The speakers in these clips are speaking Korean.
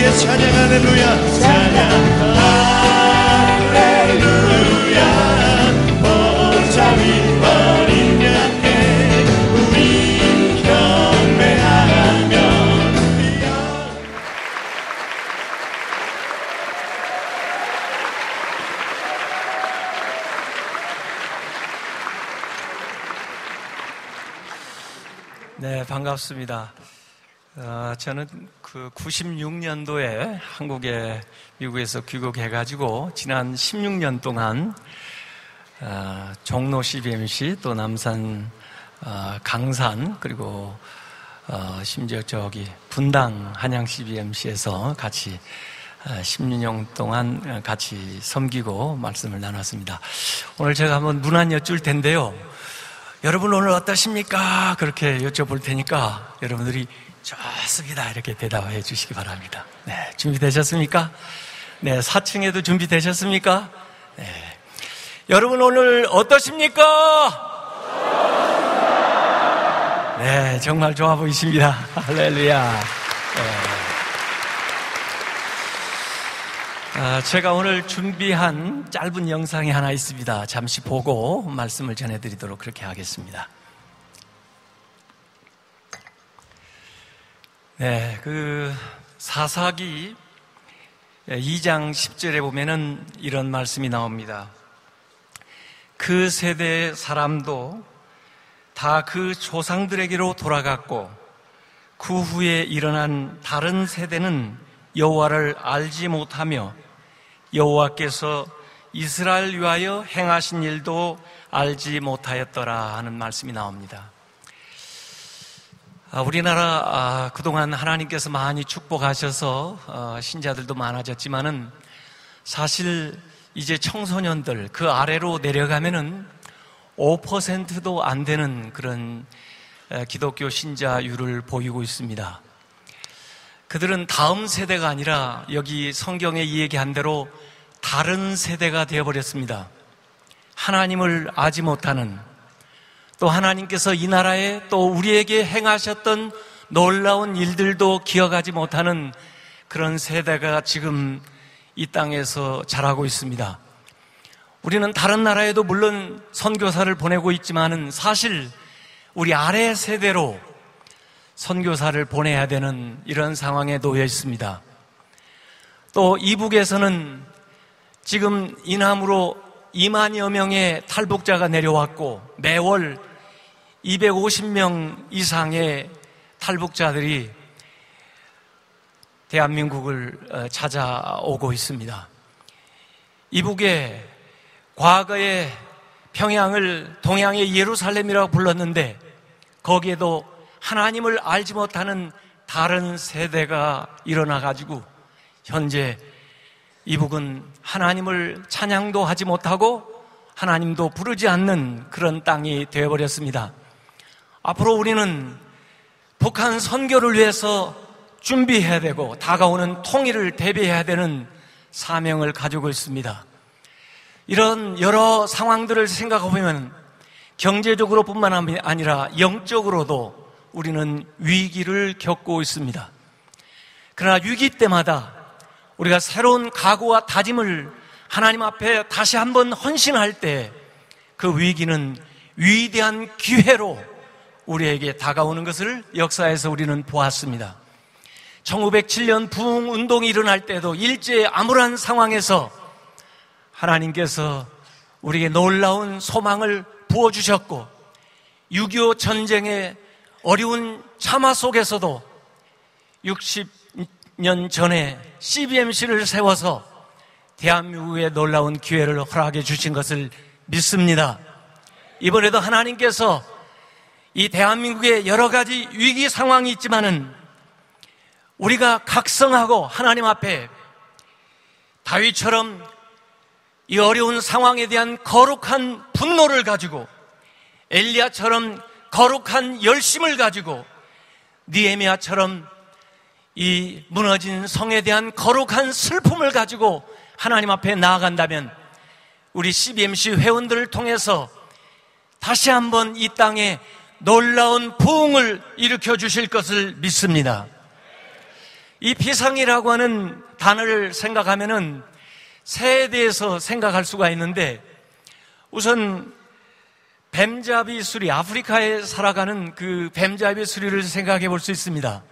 위해 찬양 할렐루야 찬양 할렐루야 보좌 위 어린 양께 우리 경배하며 네, 반갑습니다. 저는 그 96년도에 미국에서 귀국해가지고 지난 16년 동안 종로 CBMC 또 남산 강산 그리고 심지어 저기 분당 한양 CBMC에서 같이 16년 동안 같이 섬기고 말씀을 나눴습니다. 오늘 제가 한번 문안 여쭐 텐데요. 여러분 오늘 어떠십니까? 그렇게 여쭤볼 테니까 여러분들이 좋습니다 이렇게 대답해 주시기 바랍니다. 네, 준비되셨습니까? 네, 4층에도 준비되셨습니까? 네, 여러분 오늘 어떠십니까? 네, 정말 좋아 보이십니다. 할렐루야. 네. 제가 오늘 준비한 짧은 영상이 하나 있습니다. 잠시 보고 말씀을 전해드리도록 그렇게 하겠습니다. 네, 사사기 2장 10절에 보면은 이런 말씀이 나옵니다. 그 세대의 사람도 다 그 조상들에게로 돌아갔고 그 후에 일어난 다른 세대는 여호와를 알지 못하며 여호와께서 이스라엘 위하여 행하신 일도 알지 못하였더라 하는 말씀이 나옵니다. 우리나라 그동안 하나님께서 많이 축복하셔서 신자들도 많아졌지만은 사실 이제 청소년들 그 아래로 내려가면은 5%도 안 되는 그런 기독교 신자율을 보이고 있습니다. 그들은 다음 세대가 아니라 여기 성경에 이야기한 대로 다른 세대가 되어버렸습니다. 하나님을 알지 못하는, 또 하나님께서 이 나라에 또 우리에게 행하셨던 놀라운 일들도 기억하지 못하는 그런 세대가 지금 이 땅에서 자라고 있습니다. 우리는 다른 나라에도 물론 선교사를 보내고 있지만은 사실 우리 아래 세대로 선교사를 보내야 되는 이런 상황에 놓여 있습니다. 또 이북에서는 지금 이남으로 2만여 명의 탈북자가 내려왔고 매월 250명 이상의 탈북자들이 대한민국을 찾아오고 있습니다. 이북에 과거에 평양을 동양의 예루살렘이라고 불렀는데 거기에도 하나님을 알지 못하는 다른 세대가 일어나가지고 현재 이북은 하나님을 찬양도 하지 못하고 하나님도 부르지 않는 그런 땅이 되어버렸습니다. 앞으로 우리는 북한 선교를 위해서 준비해야 되고 다가오는 통일을 대비해야 되는 사명을 가지고 있습니다. 이런 여러 상황들을 생각해보면 경제적으로 뿐만 아니라 영적으로도 우리는 위기를 겪고 있습니다. 그러나 위기 때마다 우리가 새로운 각오와 다짐을 하나님 앞에 다시 한번 헌신할 때 그 위기는 위대한 기회로 우리에게 다가오는 것을 역사에서 우리는 보았습니다. 1907년 부흥운동이 일어날 때도 일제의 암울한 상황에서 하나님께서 우리에게 놀라운 소망을 부어주셨고 6.25 전쟁의 어려운 참화 속에서도 60년 전에 CBMC를 세워서 대한민국에 놀라운 기회를 허락해 주신 것을 믿습니다. 이번에도 하나님께서 이 대한민국에 여러 가지 위기 상황이 있지만은 우리가 각성하고 하나님 앞에 다윗처럼 이 어려운 상황에 대한 거룩한 분노를 가지고 엘리야처럼 거룩한 열심을 가지고 느헤미야처럼 이 무너진 성에 대한 거룩한 슬픔을 가지고 하나님 앞에 나아간다면 우리 CBMC 회원들을 통해서 다시 한번 이 땅에 놀라운 부흥을 일으켜 주실 것을 믿습니다. 이 비상이라고 하는 단어를 생각하면은 새에 대해서 생각할 수가 있는데, 우선 뱀잡이 수리, 아프리카에 살아가는 그 뱀잡이 수리를 생각해 볼 수 있습니다.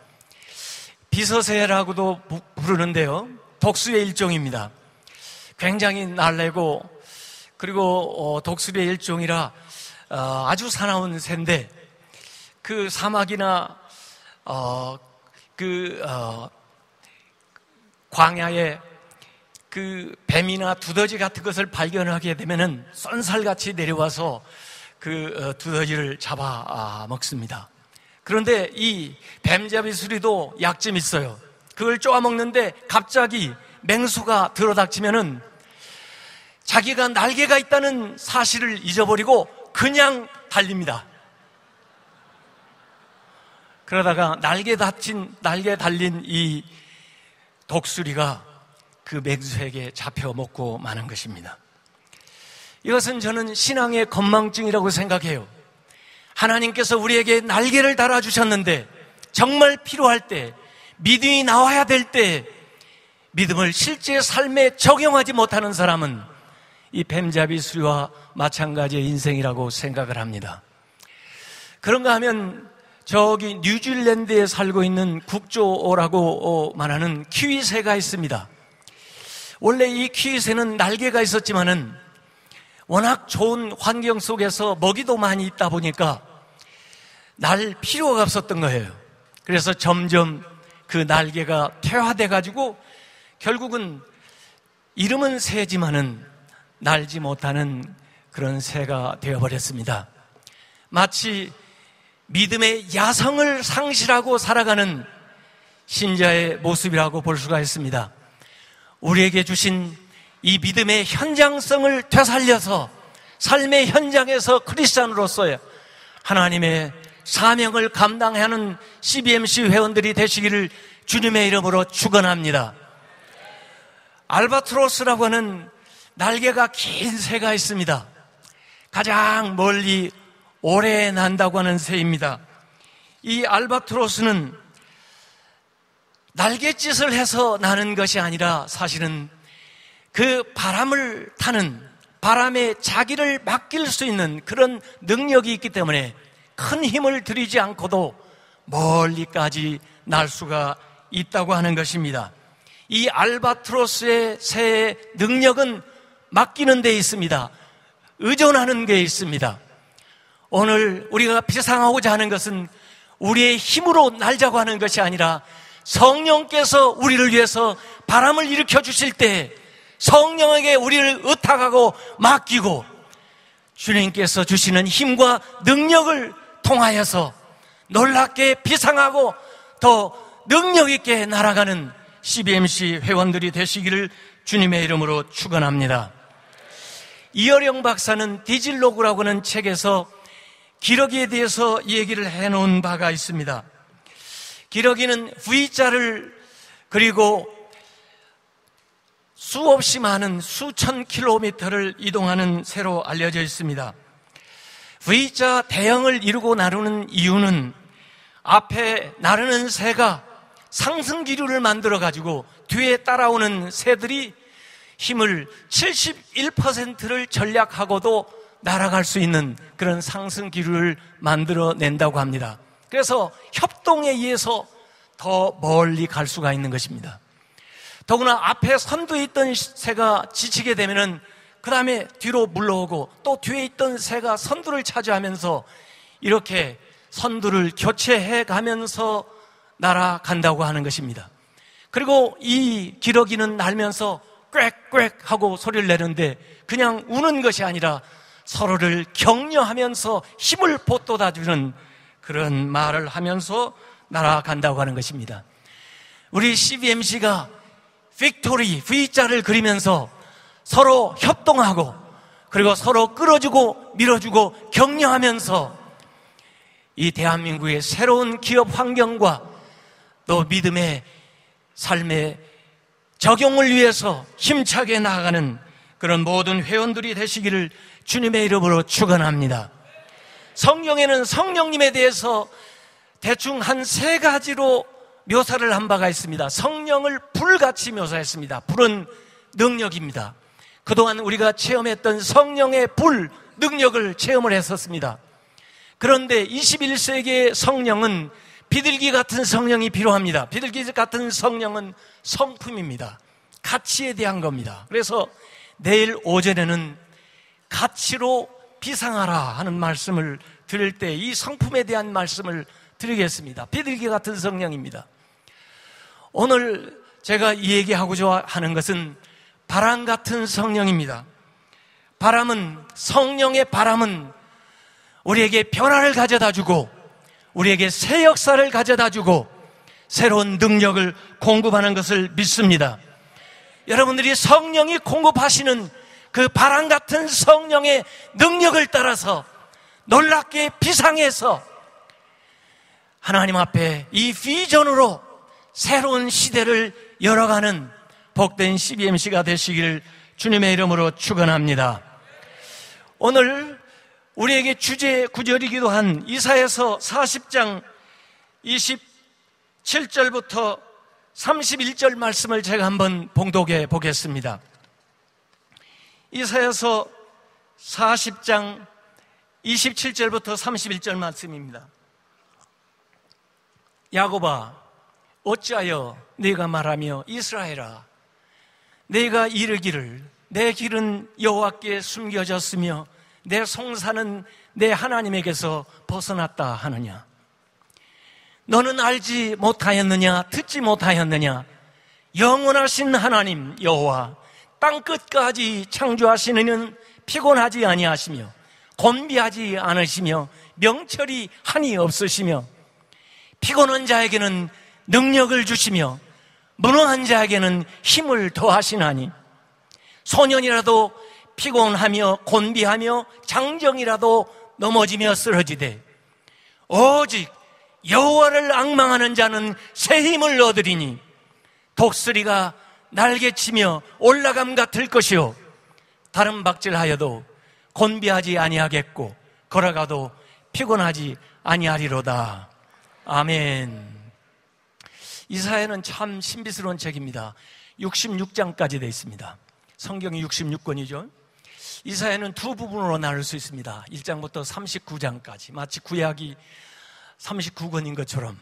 비서새라고도 부르는데요, 독수리의 일종입니다. 굉장히 날래고, 그리고 독수리의 일종이라 아주 사나운 새인데, 그 사막이나 광야에 그 뱀이나 두더지 같은 것을 발견하게 되면은 쏜살같이 내려와서 그 두더지를 잡아 먹습니다. 그런데 이 뱀잡이 수리도 약점이 있어요. 그걸 쪼아 먹는데 갑자기 맹수가 들어닥치면은 자기가 날개가 있다는 사실을 잊어버리고 그냥 달립니다. 그러다가 날개 달린 이 독수리가 그 맹수에게 잡혀 먹고 마는 것입니다. 이것은 저는 신앙의 건망증이라고 생각해요. 하나님께서 우리에게 날개를 달아주셨는데 정말 필요할 때, 믿음이 나와야 될 때 믿음을 실제 삶에 적용하지 못하는 사람은 이 뱀잡이 수리와 마찬가지의 인생이라고 생각을 합니다. 그런가 하면 저기 뉴질랜드에 살고 있는 국조라고 말하는 키위새가 있습니다. 원래 이 키위새는 날개가 있었지만은 워낙 좋은 환경 속에서 먹이도 많이 있다 보니까 날 필요가 없었던 거예요. 그래서 점점 그 날개가 퇴화돼 가지고 결국은 이름은 새지만은 날지 못하는 그런 새가 되어버렸습니다. 마치 믿음의 야성을 상실하고 살아가는 신자의 모습이라고 볼 수가 있습니다. 우리에게 주신 이 믿음의 현장성을 되살려서 삶의 현장에서 크리스찬으로서의 하나님의 사명을 감당하는 CBMC 회원들이 되시기를 주님의 이름으로 축원합니다. 알바트로스라고 하는 날개가 긴 새가 있습니다. 가장 멀리 오래 난다고 하는 새입니다. 이 알바트로스는 날갯짓을 해서 나는 것이 아니라 사실은 그 바람을 타는, 바람에 자기를 맡길 수 있는 그런 능력이 있기 때문에 큰 힘을 들이지 않고도 멀리까지 날 수가 있다고 하는 것입니다. 이 알바트로스의 새의 능력은 맡기는 데 있습니다. 의존하는 데 있습니다. 오늘 우리가 비상하고자 하는 것은 우리의 힘으로 날자고 하는 것이 아니라 성령께서 우리를 위해서 바람을 일으켜 주실 때 성령에게 우리를 의탁하고 맡기고 주님께서 주시는 힘과 능력을 통하여서 놀랍게 비상하고 더 능력 있게 날아가는 CBMC 회원들이 되시기를 주님의 이름으로 축원합니다. 이어령 박사는 디질로그라고 하는 책에서 기러기에 대해서 얘기를 해놓은 바가 있습니다. 기러기는 V자를 그리고 수없이 많은 수천 킬로미터를 이동하는 새로 알려져 있습니다. V자 대형을 이루고 나르는 이유는 앞에 나르는 새가 상승기류를 만들어 가지고 뒤에 따라오는 새들이 힘을 71%를 전략하고도 날아갈 수 있는 그런 상승기류를 만들어낸다고 합니다. 그래서 협동에 의해서 더 멀리 갈 수가 있는 것입니다. 더구나 앞에 선두에 있던 새가 지치게 되면은 그 다음에 뒤로 물러오고 또 뒤에 있던 새가 선두를 차지하면서 이렇게 선두를 교체해 가면서 날아간다고 하는 것입니다. 그리고 이 기러기는 날면서 꽥꽥 하고 소리를 내는데 그냥 우는 것이 아니라 서로를 격려하면서 힘을 보돋아주는 그런 말을 하면서 날아간다고 하는 것입니다. 우리 CBMC가 빅토리, V자를 그리면서 서로 협동하고 그리고 서로 끌어주고 밀어주고 격려하면서 이 대한민국의 새로운 기업 환경과 또 믿음의 삶의 적용을 위해서 힘차게 나아가는 그런 모든 회원들이 되시기를 주님의 이름으로 축원합니다. 성경에는 성령님에 대해서 대충 한 3가지로 묘사를 한 바가 있습니다. 성령을 불같이 묘사했습니다. 불은 능력입니다. 그동안 우리가 체험했던 성령의 불, 능력을 체험을 했었습니다. 그런데 21세기의 성령은 비둘기 같은 성령이 필요합니다. 비둘기 같은 성령은 성품입니다. 가치에 대한 겁니다. 그래서 내일 오전에는 가치로 비상하라 하는 말씀을 드릴 때 이 성품에 대한 말씀을 드리겠습니다. 비둘기 같은 성령입니다. 오늘 제가 이 얘기하고자 하는 것은 바람 같은 성령입니다. 성령의 바람은 우리에게 변화를 가져다 주고 우리에게 새 역사를 가져다 주고 새로운 능력을 공급하는 것을 믿습니다. 여러분들이 성령이 공급하시는 그 바람 같은 성령의 능력을 따라서 놀랍게 비상해서 하나님 앞에 이 비전으로 새로운 시대를 열어가는 복된 CBMC가 되시기를 주님의 이름으로 축원합니다. 오늘 우리에게 주제 구절이기도 한 이사야서 40장 27절부터 31절 말씀을 제가 한번 봉독해 보겠습니다. 이사야서 40장 27절부터 31절 말씀입니다. 야곱아, 어찌하여 네가 말하며 이스라엘아, 네가 이르기를 내 길은 여호와께 숨겨졌으며 내 송사는 내 하나님에게서 벗어났다 하느냐? 너는 알지 못하였느냐? 듣지 못하였느냐? 영원하신 하나님 여호와 땅끝까지 창조하시는 이는 피곤하지 아니하시며 곤비하지 않으시며 명철이 한이 없으시며 피곤한 자에게는 능력을 주시며 무능한 자에게는 힘을 더하시나니 소년이라도 피곤하며 곤비하며 장정이라도 넘어지며 쓰러지되 오직 여호와를 앙망하는 자는 새 힘을 얻으리니 독수리가 날개치며 올라감 같을 것이요 다른 박질하여도 곤비하지 아니하겠고 걸어가도 피곤하지 아니하리로다. 아멘. 이사야는 참 신비스러운 책입니다. 66장까지 되어 있습니다. 성경이 66권이죠. 이사야는 두 부분으로 나눌 수 있습니다. 1장부터 39장까지 마치 구약이 39권인 것처럼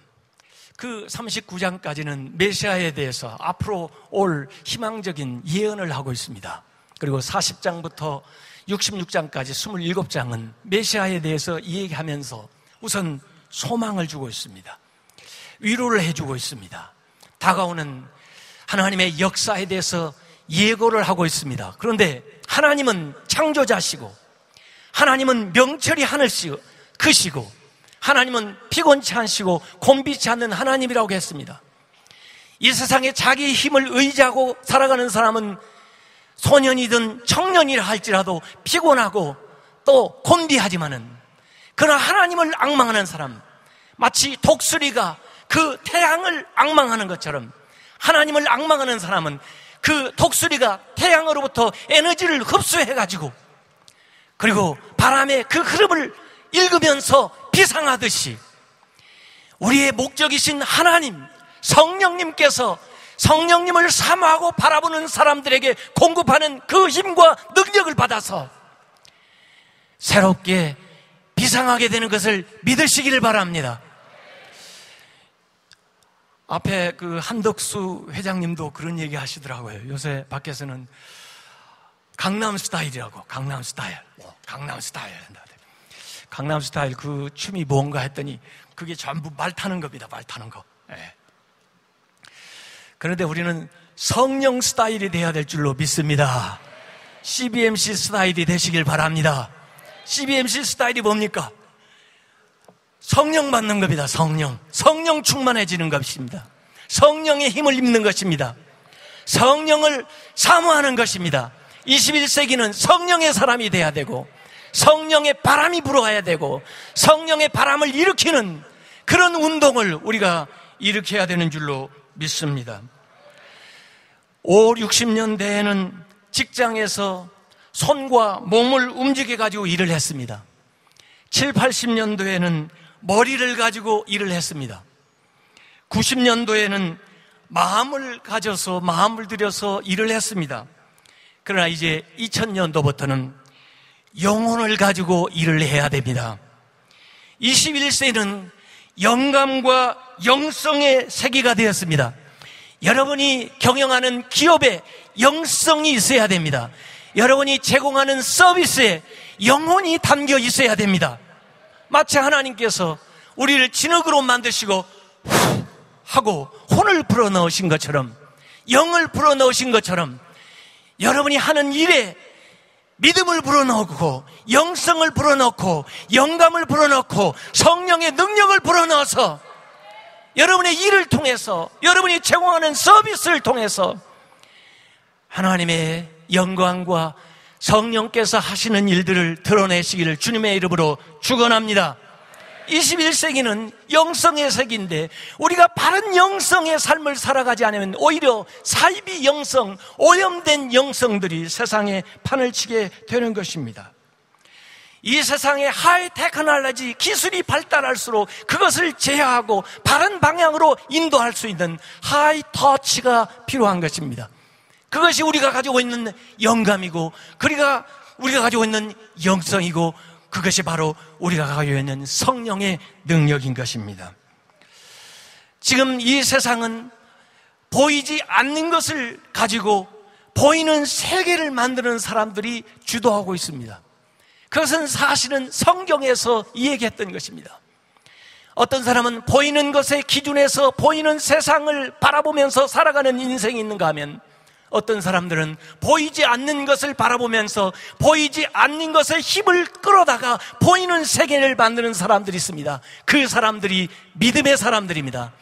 그 39장까지는 메시아에 대해서 앞으로 올 희망적인 예언을 하고 있습니다. 그리고 40장부터 66장까지 27장은 메시아에 대해서 얘기하면서 우선 소망을 주고 있습니다. 위로를 해주고 있습니다. 다가오는 하나님의 역사에 대해서 예고를 하고 있습니다. 그런데 하나님은 창조자시고 하나님은 명철이 하늘시고 크시고 하나님은 피곤치 않으시고 곤비치 않는 하나님이라고 했습니다. 이 세상에 자기 힘을 의지하고 살아가는 사람은 소년이든 청년이라 할지라도 피곤하고 또 곤비하지만은 그러나 하나님을 앙망하는 사람, 마치 독수리가 그 태양을 앙망하는 것처럼 하나님을 앙망하는 사람은 그 독수리가 태양으로부터 에너지를 흡수해가지고 그리고 바람의 그 흐름을 읽으면서 비상하듯이 우리의 목적이신 하나님, 성령님께서 성령님을 사모하고 바라보는 사람들에게 공급하는 그 힘과 능력을 받아서 새롭게 비상하게 되는 것을 믿으시기를 바랍니다. 앞에 그 한덕수 회장님도 그런 얘기 하시더라고요. 요새 밖에서는 강남 스타일이라고, 강남 스타일. 강남 스타일 그 춤이 뭔가 했더니 그게 전부 말 타는 겁니다. 말 타는 거. 네. 그런데 우리는 성령 스타일이 돼야 될 줄로 믿습니다. CBMC 스타일이 되시길 바랍니다. CBMC 스타일이 뭡니까? 성령 받는 겁니다. 성령 충만해지는 것입니다. 성령의 힘을 입는 것입니다. 성령을 사모하는 것입니다. 21세기는 성령의 사람이 돼야 되고 성령의 바람이 불어와야 되고 성령의 바람을 일으키는 그런 운동을 우리가 일으켜야 되는 줄로 믿습니다. 5, 60년대에는 직장에서 손과 몸을 움직여 가지고 일을 했습니다. 7, 80년도에는 머리를 가지고 일을 했습니다. 90년도에는 마음을 가져서 마음을 들여서 일을 했습니다. 그러나 이제 2000년도부터는 영혼을 가지고 일을 해야 됩니다. 21세는 영감과 영성의 세기가 되었습니다. 여러분이 경영하는 기업에 영성이 있어야 됩니다. 여러분이 제공하는 서비스에 영혼이 담겨 있어야 됩니다. 마치 하나님께서 우리를 진흙으로 만드시고 후 하고 혼을 불어넣으신 것처럼, 영을 불어넣으신 것처럼 여러분이 하는 일에 믿음을 불어넣고 영성을 불어넣고 영감을 불어넣고 성령의 능력을 불어넣어서 여러분의 일을 통해서, 여러분이 제공하는 서비스를 통해서 하나님의 영광과 성령께서 하시는 일들을 드러내시기를 주님의 이름으로 축원합니다. 21세기는 영성의 세기인데 우리가 바른 영성의 삶을 살아가지 않으면 오히려 사이비 영성, 오염된 영성들이 세상에 판을 치게 되는 것입니다. 이 세상의 하이 테크놀로지, 기술이 발달할수록 그것을 제어하고 바른 방향으로 인도할 수 있는 하이 터치가 필요한 것입니다. 그것이 우리가 가지고 있는 영감이고, 우리가 가지고 있는 영성이고, 그것이 바로 우리가 가지고 있는 성령의 능력인 것입니다. 지금 이 세상은 보이지 않는 것을 가지고 보이는 세계를 만드는 사람들이 주도하고 있습니다. 그것은 사실은 성경에서 이야기했던 것입니다. 어떤 사람은 보이는 것의 기준에서 보이는 세상을 바라보면서 살아가는 인생이 있는가 하면, 어떤 사람들은 보이지 않는 것을 바라보면서 보이지 않는 것에 힘을 끌어다가 보이는 세계를 만드는 사람들이 있습니다. 그 사람들이 믿음의 사람들입니다.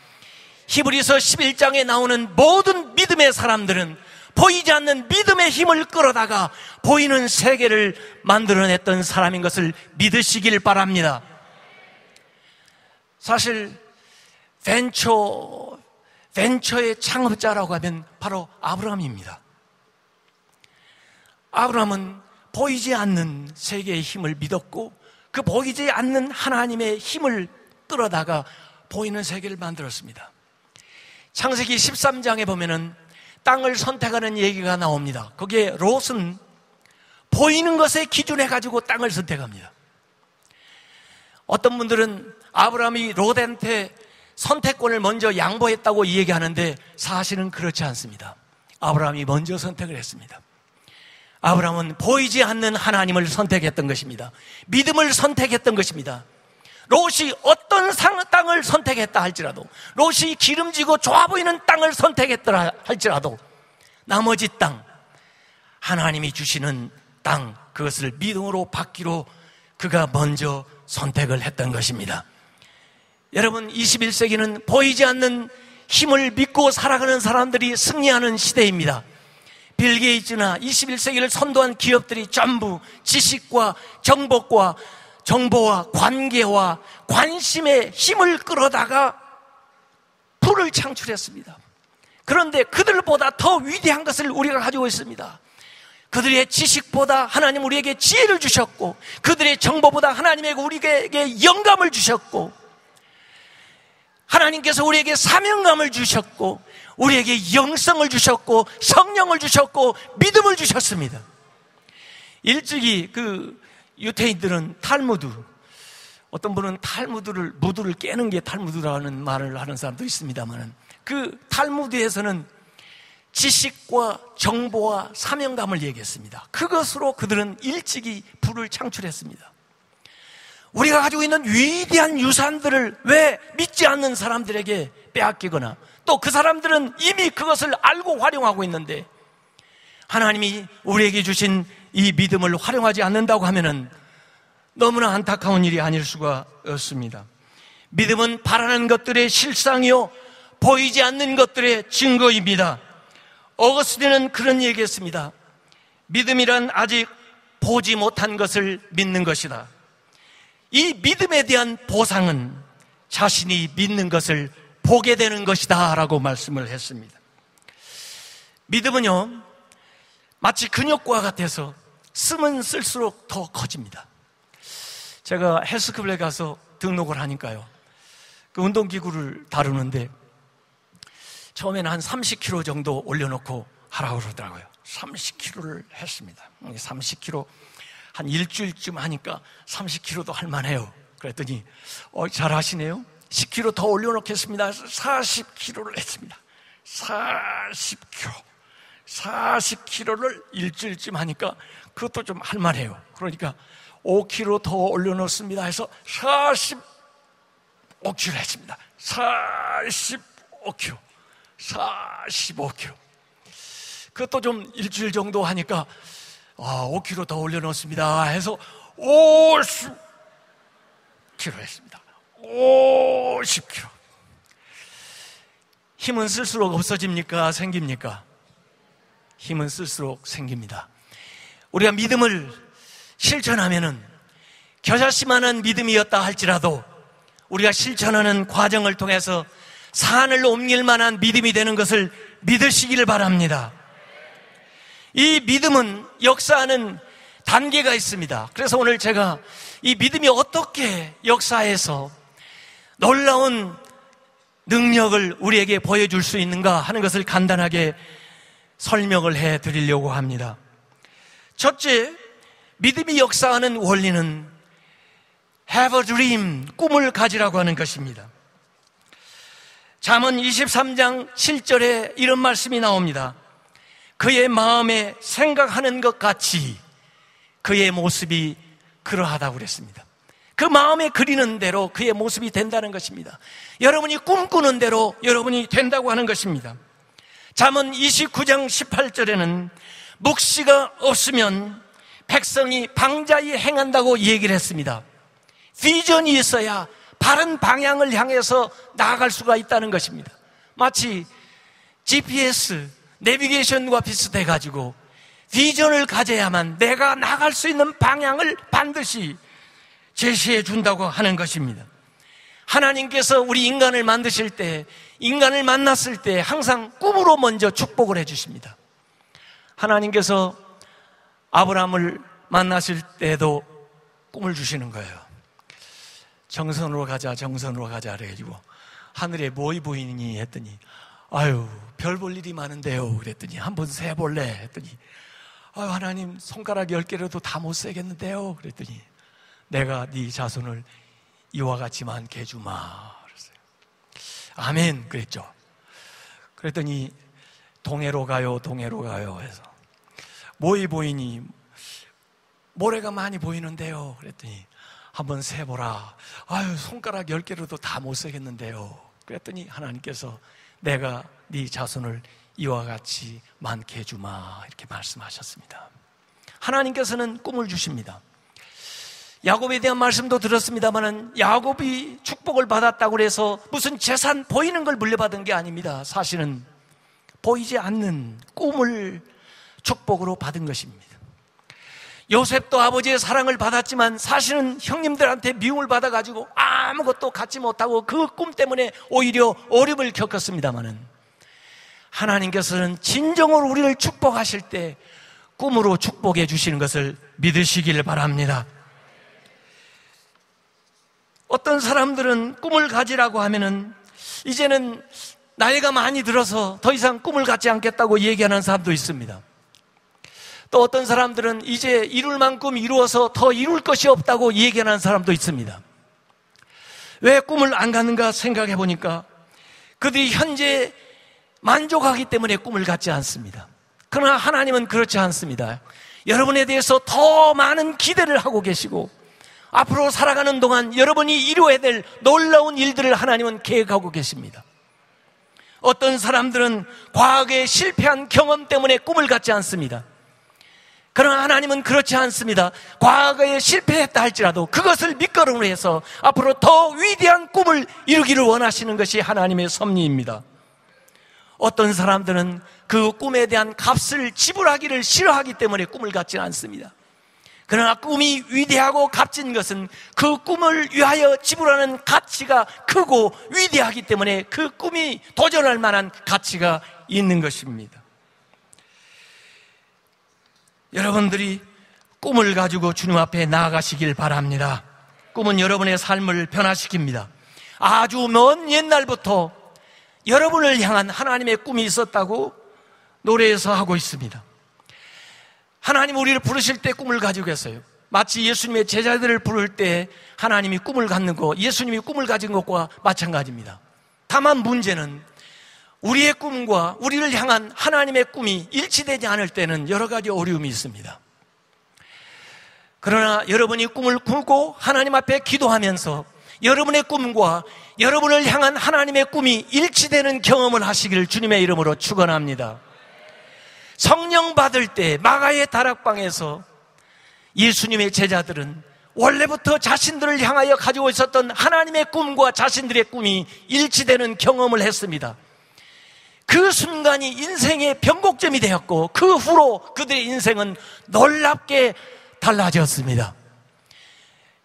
히브리서 11장에 나오는 모든 믿음의 사람들은 보이지 않는 믿음의 힘을 끌어다가 보이는 세계를 만들어냈던 사람인 것을 믿으시길 바랍니다. 사실 벤처의 창업자라고 하면 바로 아브라함입니다. 아브라함은 보이지 않는 세계의 힘을 믿었고, 그 보이지 않는 하나님의 힘을 끌어다가 보이는 세계를 만들었습니다. 창세기 13장에 보면은 땅을 선택하는 얘기가 나옵니다. 거기에 롯은 보이는 것에 기준해 가지고 땅을 선택합니다. 어떤 분들은 아브라함이 롯한테 선택권을 먼저 양보했다고 얘기하는데 사실은 그렇지 않습니다. 아브라함이 먼저 선택을 했습니다. 아브라함은 보이지 않는 하나님을 선택했던 것입니다. 믿음을 선택했던 것입니다. 롯이 어떤 땅을 선택했다 할지라도, 롯이 기름지고 좋아 보이는 땅을 선택했다 할지라도 나머지 땅, 하나님이 주시는 땅, 그것을 믿음으로 받기로 그가 먼저 선택을 했던 것입니다. 여러분, 21세기는 보이지 않는 힘을 믿고 살아가는 사람들이 승리하는 시대입니다. 빌 게이츠나 21세기를 선도한 기업들이 전부 지식과 정보와 관계와 관심의 힘을 끌어다가 부를 창출했습니다. 그런데 그들보다 더 위대한 것을 우리가 가지고 있습니다. 그들의 지식보다 하나님 우리에게 지혜를 주셨고, 그들의 정보보다 하나님에게 우리에게 영감을 주셨고, 하나님께서 우리에게 사명감을 주셨고, 우리에게 영성을 주셨고, 성령을 주셨고, 믿음을 주셨습니다. 일찍이 유태인들은 탈무드, 어떤 분은 무드를 깨는 게 탈무드라는 말을 하는 사람도 있습니다만, 그 탈무드에서는 지식과 정보와 사명감을 얘기했습니다. 그것으로 그들은 일찍이 부를 창출했습니다. 우리가 가지고 있는 위대한 유산들을 왜 믿지 않는 사람들에게 빼앗기거나, 또 그 사람들은 이미 그것을 알고 활용하고 있는데 하나님이 우리에게 주신 이 믿음을 활용하지 않는다고 하면은 너무나 안타까운 일이 아닐 수가 없습니다. 믿음은 바라는 것들의 실상이요 보이지 않는 것들의 증거입니다. 어거스틴은 그런 얘기했습니다. 믿음이란 아직 보지 못한 것을 믿는 것이다. 이 믿음에 대한 보상은 자신이 믿는 것을 보게 되는 것이다 라고 말씀을 했습니다. 믿음은요, 마치 근육과 같아서 쓰면 쓸수록 더 커집니다. 제가 헬스클럽에 가서 등록을 하니까요, 그 운동기구를 다루는데 처음에는 한 30kg 정도 올려놓고 하라고 그러더라고요. 30kg를 했습니다. 30kg 한 일주일쯤 하니까 30kg도 할만해요. 그랬더니 잘하시네요. 10kg 더 올려놓겠습니다. 40kg를 했습니다. 40kg를 일주일쯤 하니까 그것도 좀 할만해요. 그러니까 5kg 더 올려놓습니다 해서 45kg 했습니다. 45kg. 그것도 좀 일주일 정도 하니까 5kg 더 올려놓습니다 해서 50kg 했습니다. 50kg. 힘은 쓸수록 없어집니까? 생깁니까? 힘은 쓸수록 생깁니다. 우리가 믿음을 실천하면은 겨자씨만한 믿음이었다 할지라도 우리가 실천하는 과정을 통해서 산을 옮길 만한 믿음이 되는 것을 믿으시기를 바랍니다. 이 믿음은 역사하는 단계가 있습니다. 그래서 오늘 제가 이 믿음이 어떻게 역사해서 놀라운 능력을 우리에게 보여줄 수 있는가 하는 것을 간단하게 설명을 해 드리려고 합니다. 첫째, 믿음이 역사하는 원리는 Have a dream, 꿈을 가지라고 하는 것입니다. 잠언 23장 7절에 이런 말씀이 나옵니다. 그의 마음에 생각하는 것 같이 그의 모습이 그러하다고 그랬습니다. 그 마음에 그리는 대로 그의 모습이 된다는 것입니다. 여러분이 꿈꾸는 대로 여러분이 된다고 하는 것입니다. 잠언 29장 18절에는 묵시가 없으면 백성이 방자히 행한다고 얘기를 했습니다. 비전이 있어야 바른 방향을 향해서 나아갈 수가 있다는 것입니다. 마치 GPS, 내비게이션과 비슷해가지고 비전을 가져야만 내가 나갈 수 있는 방향을 반드시 제시해 준다고 하는 것입니다. 하나님께서 우리 인간을 만드실 때, 인간을 만났을 때 항상 꿈으로 먼저 축복을 해 주십니다. 하나님께서 아브라함을 만나실 때도 꿈을 주시는 거예요. 정선으로 가자 그래가지고 하늘에 뭐이 보이니 했더니 아유 별 볼 일이 많은데요 그랬더니 한번 세볼래 했더니 아유 하나님 손가락 10개라도 다 못 세겠는데요 그랬더니 내가 네 자손을 이와 같이 많게 해주마 그랬어요. 아멘 그랬죠. 그랬더니 동해로 가요 해서 뭐이 보이니 모래가 많이 보이는데요 그랬더니 한번 세보라. 아유 손가락 10개로도 다 못 세겠는데요. 그랬더니 하나님께서 내가 네 자손을 이와 같이 많게 해주마 이렇게 말씀하셨습니다. 하나님께서는 꿈을 주십니다. 야곱에 대한 말씀도 들었습니다만 야곱이 축복을 받았다고 해서 무슨 재산 보이는 걸 물려받은 게 아닙니다. 사실은 보이지 않는 꿈을 축복으로 받은 것입니다. 요셉도 아버지의 사랑을 받았지만 사실은 형님들한테 미움을 받아가지고 아무것도 갖지 못하고 그 꿈 때문에 오히려 어려움을 겪었습니다마는 하나님께서는 진정으로 우리를 축복하실 때 꿈으로 축복해 주시는 것을 믿으시길 바랍니다. 어떤 사람들은 꿈을 가지라고 하면은 이제는 나이가 많이 들어서 더 이상 꿈을 갖지 않겠다고 얘기하는 사람도 있습니다. 또 어떤 사람들은 이제 이룰 만큼 이루어서 더 이룰 것이 없다고 얘기하는 사람도 있습니다. 왜 꿈을 안 갖는가 생각해 보니까 그들이 현재 만족하기 때문에 꿈을 갖지 않습니다. 그러나 하나님은 그렇지 않습니다. 여러분에 대해서 더 많은 기대를 하고 계시고 앞으로 살아가는 동안 여러분이 이루어야 될 놀라운 일들을 하나님은 계획하고 계십니다. 어떤 사람들은 과거에 실패한 경험 때문에 꿈을 갖지 않습니다. 그러나 하나님은 그렇지 않습니다. 과거에 실패했다 할지라도 그것을 밑거름으로 해서 앞으로 더 위대한 꿈을 이루기를 원하시는 것이 하나님의 섭리입니다. 어떤 사람들은 그 꿈에 대한 값을 지불하기를 싫어하기 때문에 꿈을 갖지는 않습니다. 그러나 꿈이 위대하고 값진 것은 그 꿈을 위하여 지불하는 가치가 크고 위대하기 때문에 그 꿈이 도전할 만한 가치가 있는 것입니다. 여러분들이 꿈을 가지고 주님 앞에 나아가시길 바랍니다. 꿈은 여러분의 삶을 변화시킵니다. 아주 먼 옛날부터 여러분을 향한 하나님의 꿈이 있었다고 노래에서 하고 있습니다. 하나님 우리를 부르실 때 꿈을 가지고 계세요. 마치 예수님의 제자들을 부를 때 하나님이 꿈을 갖는 것, 예수님이 꿈을 가진 것과 마찬가지입니다. 다만 문제는 우리의 꿈과 우리를 향한 하나님의 꿈이 일치되지 않을 때는 여러 가지 어려움이 있습니다. 그러나 여러분이 꿈을 꾸고 하나님 앞에 기도하면서 여러분의 꿈과 여러분을 향한 하나님의 꿈이 일치되는 경험을 하시기를 주님의 이름으로 축원합니다. 성령 받을 때 마가의 다락방에서 예수님의 제자들은 원래부터 자신들을 향하여 가지고 있었던 하나님의 꿈과 자신들의 꿈이 일치되는 경험을 했습니다. 그 순간이 인생의 변곡점이 되었고 그 후로 그들의 인생은 놀랍게 달라졌습니다.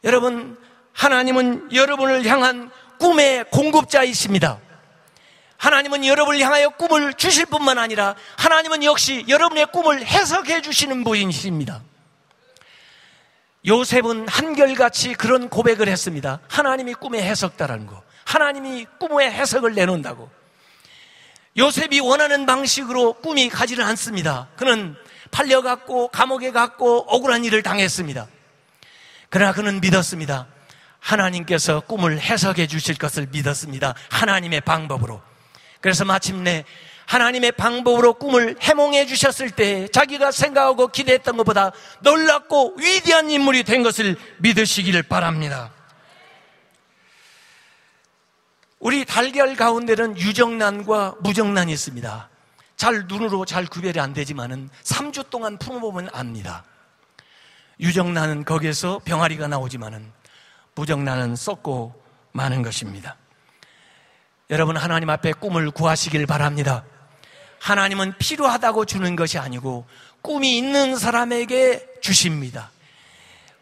여러분, 하나님은 여러분을 향한 꿈의 공급자이십니다. 하나님은 여러분을 향하여 꿈을 주실 뿐만 아니라 하나님은 역시 여러분의 꿈을 해석해 주시는 분이십니다. 요셉은 한결같이 그런 고백을 했습니다. 하나님이 꿈의 해석다라는 거, 하나님이 꿈의 해석을 내놓는다고. 요셉이 원하는 방식으로 꿈이 가지는 않습니다. 그는 팔려갔고 감옥에 갔고 억울한 일을 당했습니다. 그러나 그는 믿었습니다. 하나님께서 꿈을 해석해 주실 것을 믿었습니다. 하나님의 방법으로. 그래서 마침내 하나님의 방법으로 꿈을 해몽해 주셨을 때 자기가 생각하고 기대했던 것보다 놀랍고 위대한 인물이 된 것을 믿으시기를 바랍니다. 우리 달걀 가운데는 유정란과 무정란이 있습니다. 눈으로 잘 구별이 안 되지만은 3주 동안 품어보면 압니다. 유정란은 거기에서 병아리가 나오지만은 무정란은 썩고 마는 것입니다. 여러분, 하나님 앞에 꿈을 구하시길 바랍니다. 하나님은 필요하다고 주는 것이 아니고 꿈이 있는 사람에게 주십니다.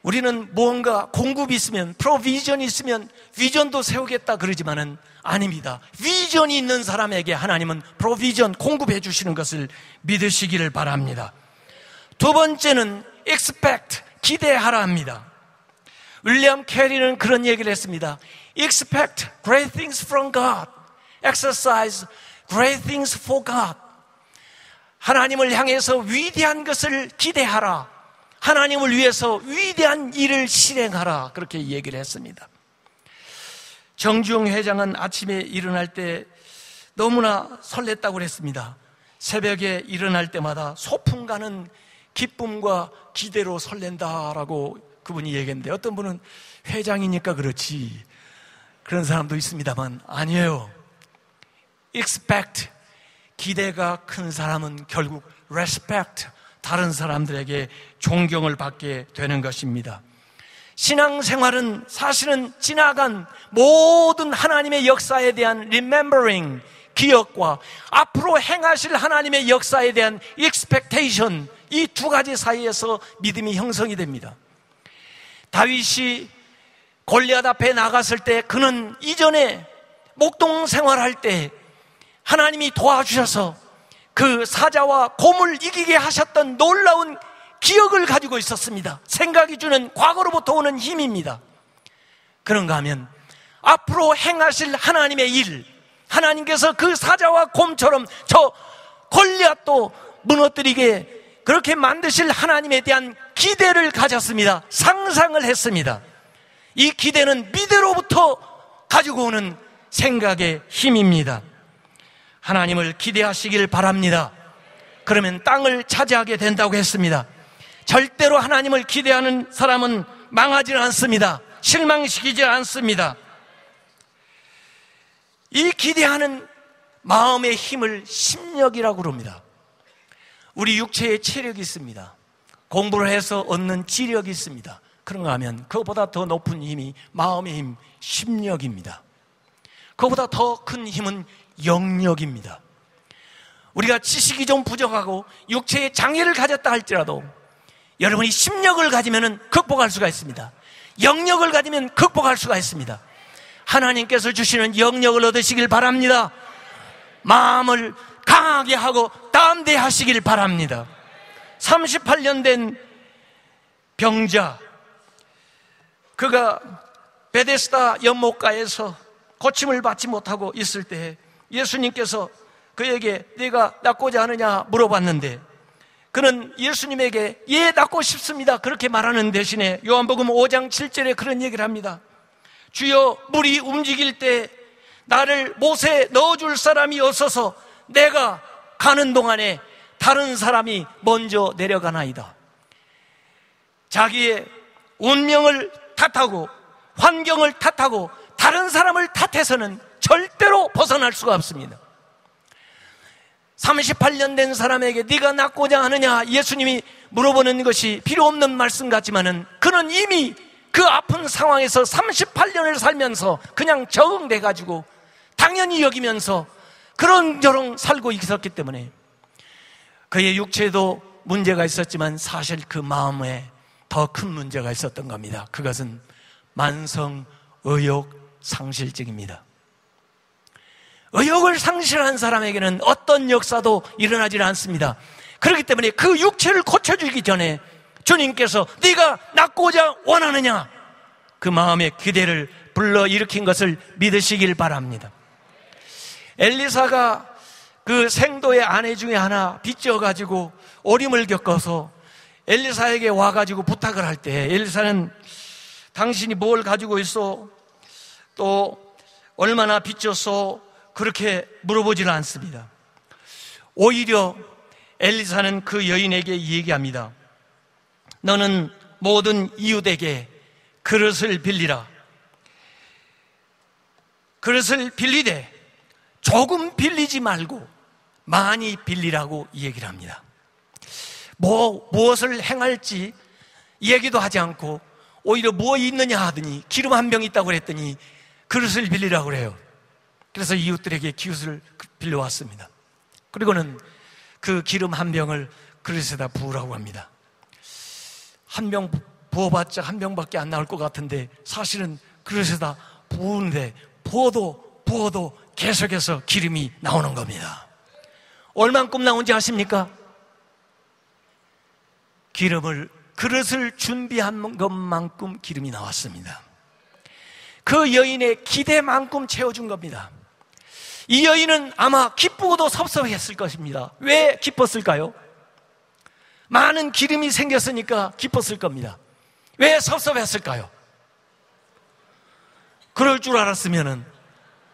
우리는 무언가 공급이 있으면, 프로비전이 있으면 비전도 세우겠다 그러지만은 아닙니다. 비전이 있는 사람에게 하나님은 프로비전 공급해 주시는 것을 믿으시기를 바랍니다. 두 번째는 expect, 기대하라 합니다. 윌리엄 캐리는 그런 얘기를 했습니다. Expect great things from God. Exercise great things for God. 하나님을 향해서 위대한 것을 기대하라. 하나님을 위해서 위대한 일을 실행하라. 그렇게 얘기를 했습니다. 정주영 회장은 아침에 일어날 때 너무나 설렜다고 그랬습니다. 새벽에 일어날 때마다 소풍 가는 기쁨과 기대로 설렌다라고 그분이 얘기했는데, 어떤 분은 회장이니까 그렇지, 그런 사람도 있습니다만 아니에요. expect, 기대가 큰 사람은 결국 respect, 다른 사람들에게 존경을 받게 되는 것입니다. 신앙생활은 사실은 지나간 모든 하나님의 역사에 대한 remembering, 기억과 앞으로 행하실 하나님의 역사에 대한 expectation, 이 두 가지 사이에서 믿음이 형성이 됩니다. 다윗이 골리앗 앞에 나갔을 때 그는 이전에 목동 생활할 때 하나님이 도와주셔서 그 사자와 곰을 이기게 하셨던 놀라운 기억을 가지고 있었습니다. 생각이 주는 과거로부터 오는 힘입니다. 그런가 하면 앞으로 행하실 하나님의 일, 하나님께서 그 사자와 곰처럼 저 골리앗도 무너뜨리게 그렇게 만드실 하나님에 대한 기대를 가졌습니다. 상상을 했습니다. 이 기대는 믿음으로부터 가지고 오는 생각의 힘입니다. 하나님을 기대하시길 바랍니다. 그러면 땅을 차지하게 된다고 했습니다. 절대로 하나님을 기대하는 사람은 망하지 않습니다. 실망시키지 않습니다. 이 기대하는 마음의 힘을 심력이라고 그럽니다. 우리 육체에 체력이 있습니다. 공부를 해서 얻는 지력이 있습니다. 그런가 하면 그것보다 더 높은 힘이 마음의 힘, 심력입니다. 그것보다 더 큰 힘은 영력입니다. 우리가 지식이 좀 부족하고 육체에 장애를 가졌다 할지라도 여러분이 심력을 가지면 극복할 수가 있습니다. 영력을 가지면 극복할 수가 있습니다. 하나님께서 주시는 영력을 얻으시길 바랍니다. 마음을 강하게 하고 담대하시길 바랍니다. 38년 된 병자, 그가 베데스다 연못가에서 고침을 받지 못하고 있을 때 예수님께서 그에게 네가 낫고자 하느냐 물어봤는데 그는 예수님에게 예, 낫고 싶습니다 그렇게 말하는 대신에 요한복음 5장 7절에 그런 얘기를 합니다. 주여, 물이 움직일 때 나를 못에 넣어줄 사람이 없어서 내가 가는 동안에 다른 사람이 먼저 내려가나이다. 자기의 운명을 탓하고 환경을 탓하고 다른 사람을 탓해서는 절대로 벗어날 수가 없습니다. 38년 된 사람에게 네가 낫고자 하느냐 예수님이 물어보는 것이 필요 없는 말씀 같지만은 그는 이미 그 아픈 상황에서 38년을 살면서 그냥 적응돼 가지고 당연히 여기면서 그런저런 살고 있었기 때문에 그의 육체도 문제가 있었지만 사실 그 마음에 더 큰 문제가 있었던 겁니다. 그것은 만성 의욕 상실증입니다. 의욕을 상실한 사람에게는 어떤 역사도 일어나질 않습니다. 그렇기 때문에 그 육체를 고쳐주기 전에 주님께서 네가 낫고자 원하느냐 그 마음의 기대를 불러일으킨 것을 믿으시길 바랍니다. 엘리사가 그 생도의 아내 중에 하나 빚져가지고 어림을 겪어서 엘리사에게 와가지고 부탁을 할 때 엘리사는 당신이 뭘 가지고 있어? 또 얼마나 빚졌어? 그렇게 물어보지는 않습니다. 오히려 엘리사는 그 여인에게 얘기합니다. 너는 모든 이웃에게 그릇을 빌리라. 그릇을 빌리되 조금 빌리지 말고 많이 빌리라고 얘기를 합니다. 무엇을 행할지 얘기도 하지 않고 오히려 뭐 있느냐 하더니 기름 한 병 있다고 그랬더니 그릇을 빌리라고 그래요. 그래서 이웃들에게 기웃을 빌려왔습니다. 그리고는 그 기름 한 병을 그릇에다 부으라고 합니다. 한 병 부어봤자 한 병밖에 안 나올 것 같은데 사실은 그릇에다 부으는데 부어도 계속해서 기름이 나오는 겁니다. 얼만큼 나온지 아십니까? 그릇을 준비한 것만큼 기름이 나왔습니다. 그 여인의 기대만큼 채워준 겁니다. 이 여인은 아마 기쁘고도 섭섭했을 것입니다. 왜 기뻤을까요? 많은 기름이 생겼으니까 기뻤을 겁니다. 왜 섭섭했을까요? 그럴 줄 알았으면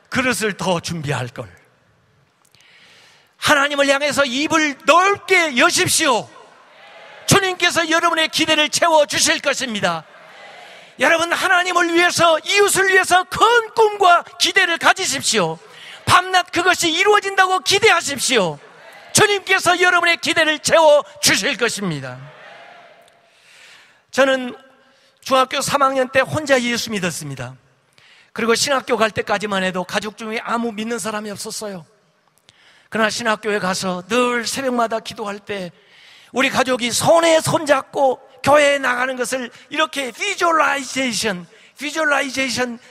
그릇을 더 준비할 걸. 하나님을 향해서 입을 넓게 여십시오. 주님께서 여러분의 기대를 채워주실 것입니다. 여러분, 하나님을 위해서, 이웃을 위해서 큰 꿈과 기대를 가지십시오. 밤낮 그것이 이루어진다고 기대하십시오. 주님께서 여러분의 기대를 채워주실 것입니다. 저는 중학교 3학년 때 혼자 예수 믿었습니다. 그리고 신학교 갈 때까지만 해도 가족 중에 아무 믿는 사람이 없었어요. 그러나 신학교에 가서 늘 새벽마다 기도할 때 우리 가족이 손에 손잡고 교회에 나가는 것을 이렇게 비주얼라이제이션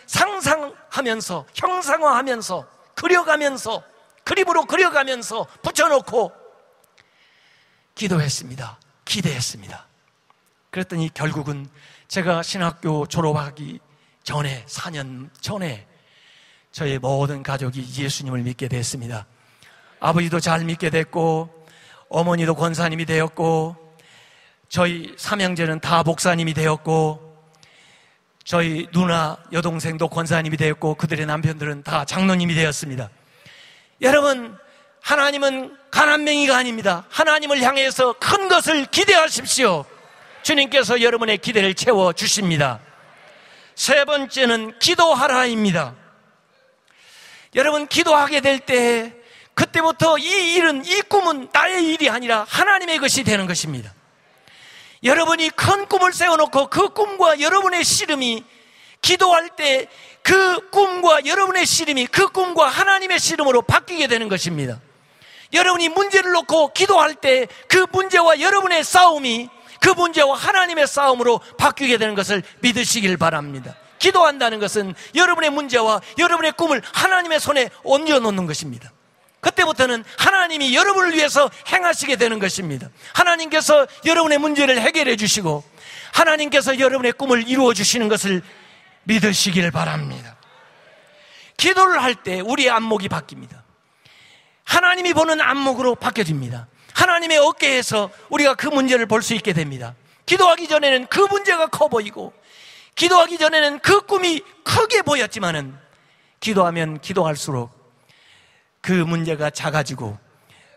상상하면서, 형상화하면서, 그려가면서, 그림으로 그려가면서 붙여놓고 기도했습니다. 기대했습니다. 그랬더니 결국은 제가 신학교 졸업하기 전에, 4년 전에 저희 모든 가족이 예수님을 믿게 됐습니다. 아버지도 잘 믿게 됐고, 어머니도 권사님이 되었고, 저희 삼형제는 다 목사님이 되었고, 저희 누나, 여동생도 권사님이 되었고, 그들의 남편들은 다 장로님이 되었습니다. 여러분, 하나님은 가난맹이가 아닙니다. 하나님을 향해서 큰 것을 기대하십시오. 주님께서 여러분의 기대를 채워주십니다. 세 번째는 기도하라입니다. 여러분, 기도하게 될 때 그때부터 이 꿈은 나의 일이 아니라 하나님의 것이 되는 것입니다. 여러분이 큰 꿈을 세워놓고 그 꿈과 여러분의 씨름이 기도할 때 그 꿈과 여러분의 씨름이 그 꿈과 하나님의 씨름으로 바뀌게 되는 것입니다. 여러분이 문제를 놓고 기도할 때 그 문제와 여러분의 싸움이 그 문제와 하나님의 싸움으로 바뀌게 되는 것을 믿으시길 바랍니다. 기도한다는 것은 여러분의 문제와 여러분의 꿈을 하나님의 손에 얹어놓는 것입니다. 그때부터는 하나님이 여러분을 위해서 행하시게 되는 것입니다. 하나님께서 여러분의 문제를 해결해 주시고 하나님께서 여러분의 꿈을 이루어 주시는 것을 믿으시길 바랍니다. 기도를 할 때 우리의 안목이 바뀝니다. 하나님이 보는 안목으로 바뀌어집니다. 하나님의 어깨에서 우리가 그 문제를 볼 수 있게 됩니다. 기도하기 전에는 그 문제가 커 보이고, 기도하기 전에는 그 꿈이 크게 보였지만은 기도하면 기도할수록 그 문제가 작아지고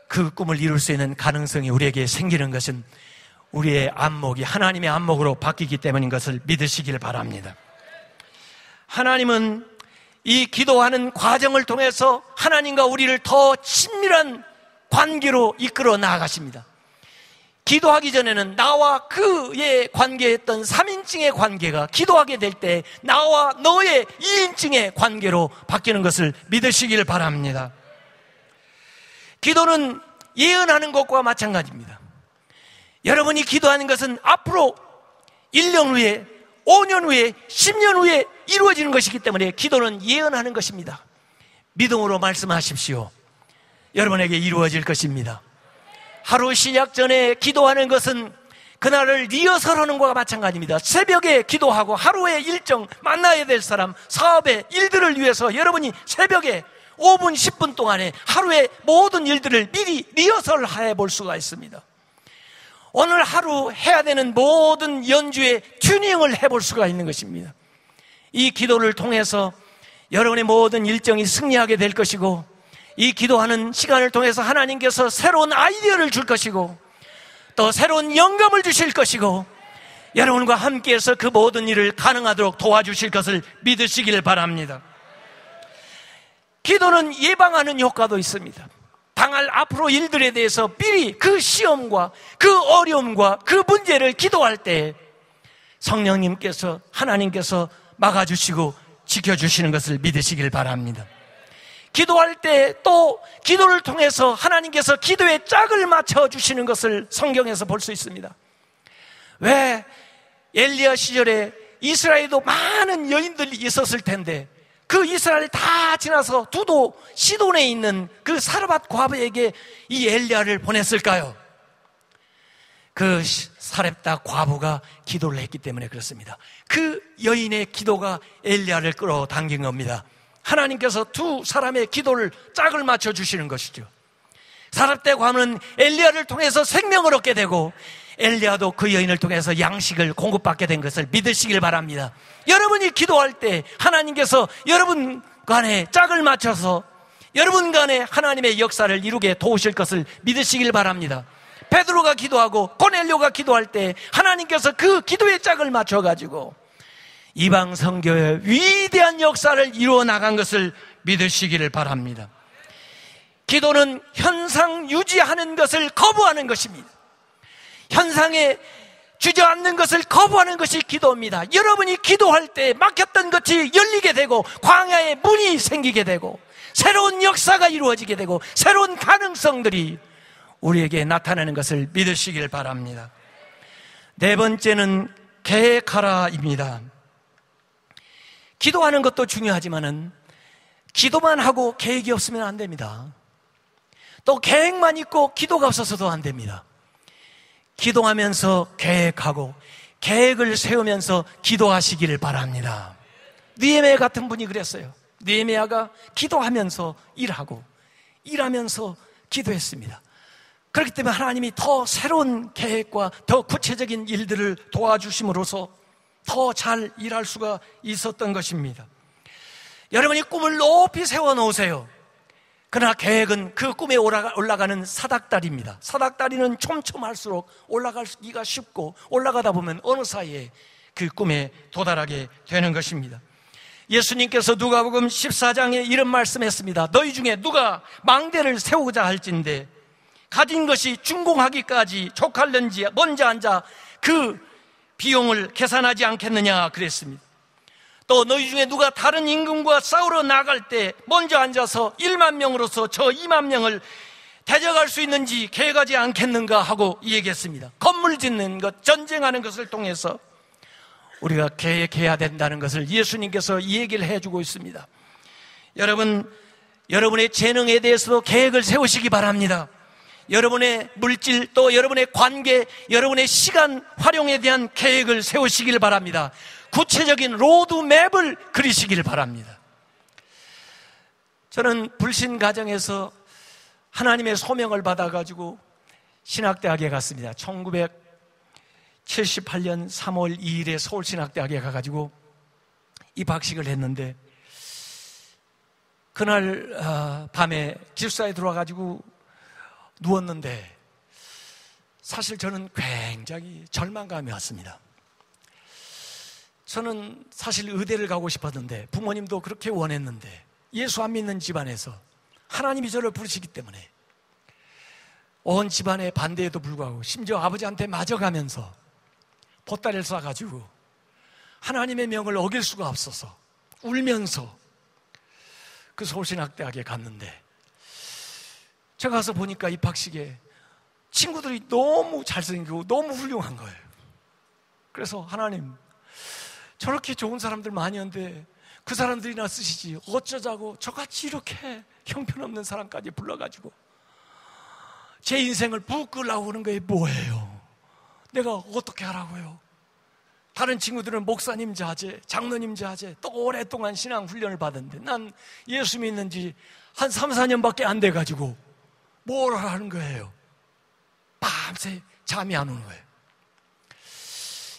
그 꿈을 이룰 수 있는 가능성이 우리에게 생기는 것은 우리의 안목이 하나님의 안목으로 바뀌기 때문인 것을 믿으시길 바랍니다. 하나님은 이 기도하는 과정을 통해서 하나님과 우리를 더 친밀한 관계로 이끌어 나아가십니다. 기도하기 전에는 나와 그의 관계했던 3인칭의 관계가 기도하게 될 때 나와 너의 2인칭의 관계로 바뀌는 것을 믿으시길 바랍니다. 기도는 예언하는 것과 마찬가지입니다. 여러분이 기도하는 것은 앞으로 1년 후에, 5년 후에, 10년 후에 이루어지는 것이기 때문에 기도는 예언하는 것입니다. 믿음으로 말씀하십시오. 여러분에게 이루어질 것입니다. 하루 시작 전에 기도하는 것은 그날을 리허설하는 것과 마찬가지입니다. 새벽에 기도하고 하루의 일정, 만나야 될 사람, 사업의 일들을 위해서 여러분이 새벽에 5분, 10분 동안에 하루의 모든 일들을 미리 리허설해 볼 수가 있습니다. 오늘 하루 해야 되는 모든 연주의 튜닝을 해볼 수가 있는 것입니다. 이 기도를 통해서 여러분의 모든 일정이 승리하게 될 것이고, 이 기도하는 시간을 통해서 하나님께서 새로운 아이디어를 줄 것이고, 또 새로운 영감을 주실 것이고, 여러분과 함께해서 그 모든 일을 가능하도록 도와주실 것을 믿으시길 바랍니다. 기도는 예방하는 효과도 있습니다. 당할 앞으로 일들에 대해서 미리 그 시험과 그 어려움과 그 문제를 기도할 때 성령님께서, 하나님께서 막아주시고 지켜주시는 것을 믿으시길 바랍니다. 기도할 때 또 기도를 통해서 하나님께서 기도의 짝을 맞춰주시는 것을 성경에서 볼 수 있습니다. 왜 엘리야 시절에 이스라엘에도 많은 여인들이 있었을 텐데 그 이스라엘 다 지나서 두도 시돈에 있는 그 사르밧 과부에게 이 엘리야를 보냈을까요? 그 사렙다 과부가 기도를 했기 때문에 그렇습니다. 그 여인의 기도가 엘리야를 끌어당긴 겁니다. 하나님께서 두 사람의 기도를 짝을 맞춰주시는 것이죠. 사렙다 과부는 엘리야를 통해서 생명을 얻게 되고 엘리야도 그 여인을 통해서 양식을 공급받게 된 것을 믿으시길 바랍니다. 여러분이 기도할 때 하나님께서 여러분 간에 짝을 맞춰서 여러분 간에 하나님의 역사를 이루게 도우실 것을 믿으시길 바랍니다. 베드로가 기도하고 고넬료가 기도할 때 하나님께서 그 기도의 짝을 맞춰가지고 이방 선교의 위대한 역사를 이루어 나간 것을 믿으시기를 바랍니다. 기도는 현상 유지하는 것을 거부하는 것입니다. 현상에 주저앉는 것을 거부하는 것이 기도입니다. 여러분이 기도할 때 막혔던 것이 열리게 되고 광야에 문이 생기게 되고 새로운 역사가 이루어지게 되고 새로운 가능성들이 우리에게 나타나는 것을 믿으시길 바랍니다. 네 번째는 계획하라입니다. 기도하는 것도 중요하지만은 기도만 하고 계획이 없으면 안 됩니다. 또 계획만 있고 기도가 없어서도 안 됩니다. 기도하면서 계획하고 계획을 세우면서 기도하시기를 바랍니다. 느헤미야 같은 분이 그랬어요. 느헤미야가 기도하면서 일하고 일하면서 기도했습니다. 그렇기 때문에 하나님이 더 새로운 계획과 더 구체적인 일들을 도와주심으로써 더 잘 일할 수가 있었던 것입니다. 여러분이 꿈을 높이 세워놓으세요. 그러나 계획은 그 꿈에 올라가는 사닥다리입니다. 사닥다리는 촘촘할수록 올라가기가 쉽고 올라가다 보면 어느 사이에 그 꿈에 도달하게 되는 것입니다. 예수님께서 누가복음 14장에 이런 말씀했습니다. 너희 중에 누가 망대를 세우고자 할진대 가진 것이 준공하기까지 족할는지 먼저 앉아 그 비용을 계산하지 않겠느냐 그랬습니다. 또 너희 중에 누가 다른 임금과 싸우러 나갈 때 먼저 앉아서 1만 명으로서 저 2만 명을 대적할 수 있는지 계획하지 않겠는가 하고 얘기했습니다. 건물 짓는 것, 전쟁하는 것을 통해서 우리가 계획해야 된다는 것을 예수님께서 얘기를 해주고 있습니다. 여러분, 여러분의 재능에 대해서도 계획을 세우시기 바랍니다. 여러분의 물질 또 여러분의 관계, 여러분의 시간 활용에 대한 계획을 세우시길 바랍니다. 구체적인 로드맵을 그리시길 바랍니다. 저는 불신 가정에서 하나님의 소명을 받아가지고 신학대학에 갔습니다. 1978년 3월 2일에 서울신학대학에 가가지고 입학식을 했는데, 그날 밤에 기숙사에 들어와가지고 누웠는데 사실 저는 굉장히 절망감이 왔습니다. 저는 사실 의대를 가고 싶었는데, 부모님도 그렇게 원했는데, 예수 안 믿는 집안에서 하나님이 저를 부르시기 때문에 온 집안의 반대에도 불구하고, 심지어 아버지한테 맞아가면서 보따리를 쏴가지고 하나님의 명을 어길 수가 없어서 울면서 그 서울신학대학에 갔는데, 제가 가서 보니까 입학식에 친구들이 너무 잘생기고 너무 훌륭한 거예요. 그래서 하나님, 저렇게 좋은 사람들 많이 있는데 그 사람들이나 쓰시지, 어쩌자고 저같이 이렇게 형편없는 사람까지 불러가지고 제 인생을 부끄려고 하는 거예요. 뭐예요? 내가 어떻게 하라고요? 다른 친구들은 목사님 자제, 장로님 자제, 또 오랫동안 신앙 훈련을 받았는데 난 예수 믿는 지 한 3, 4년밖에 안 돼가지고 뭘 하는 거예요? 밤새 잠이 안 오는 거예요.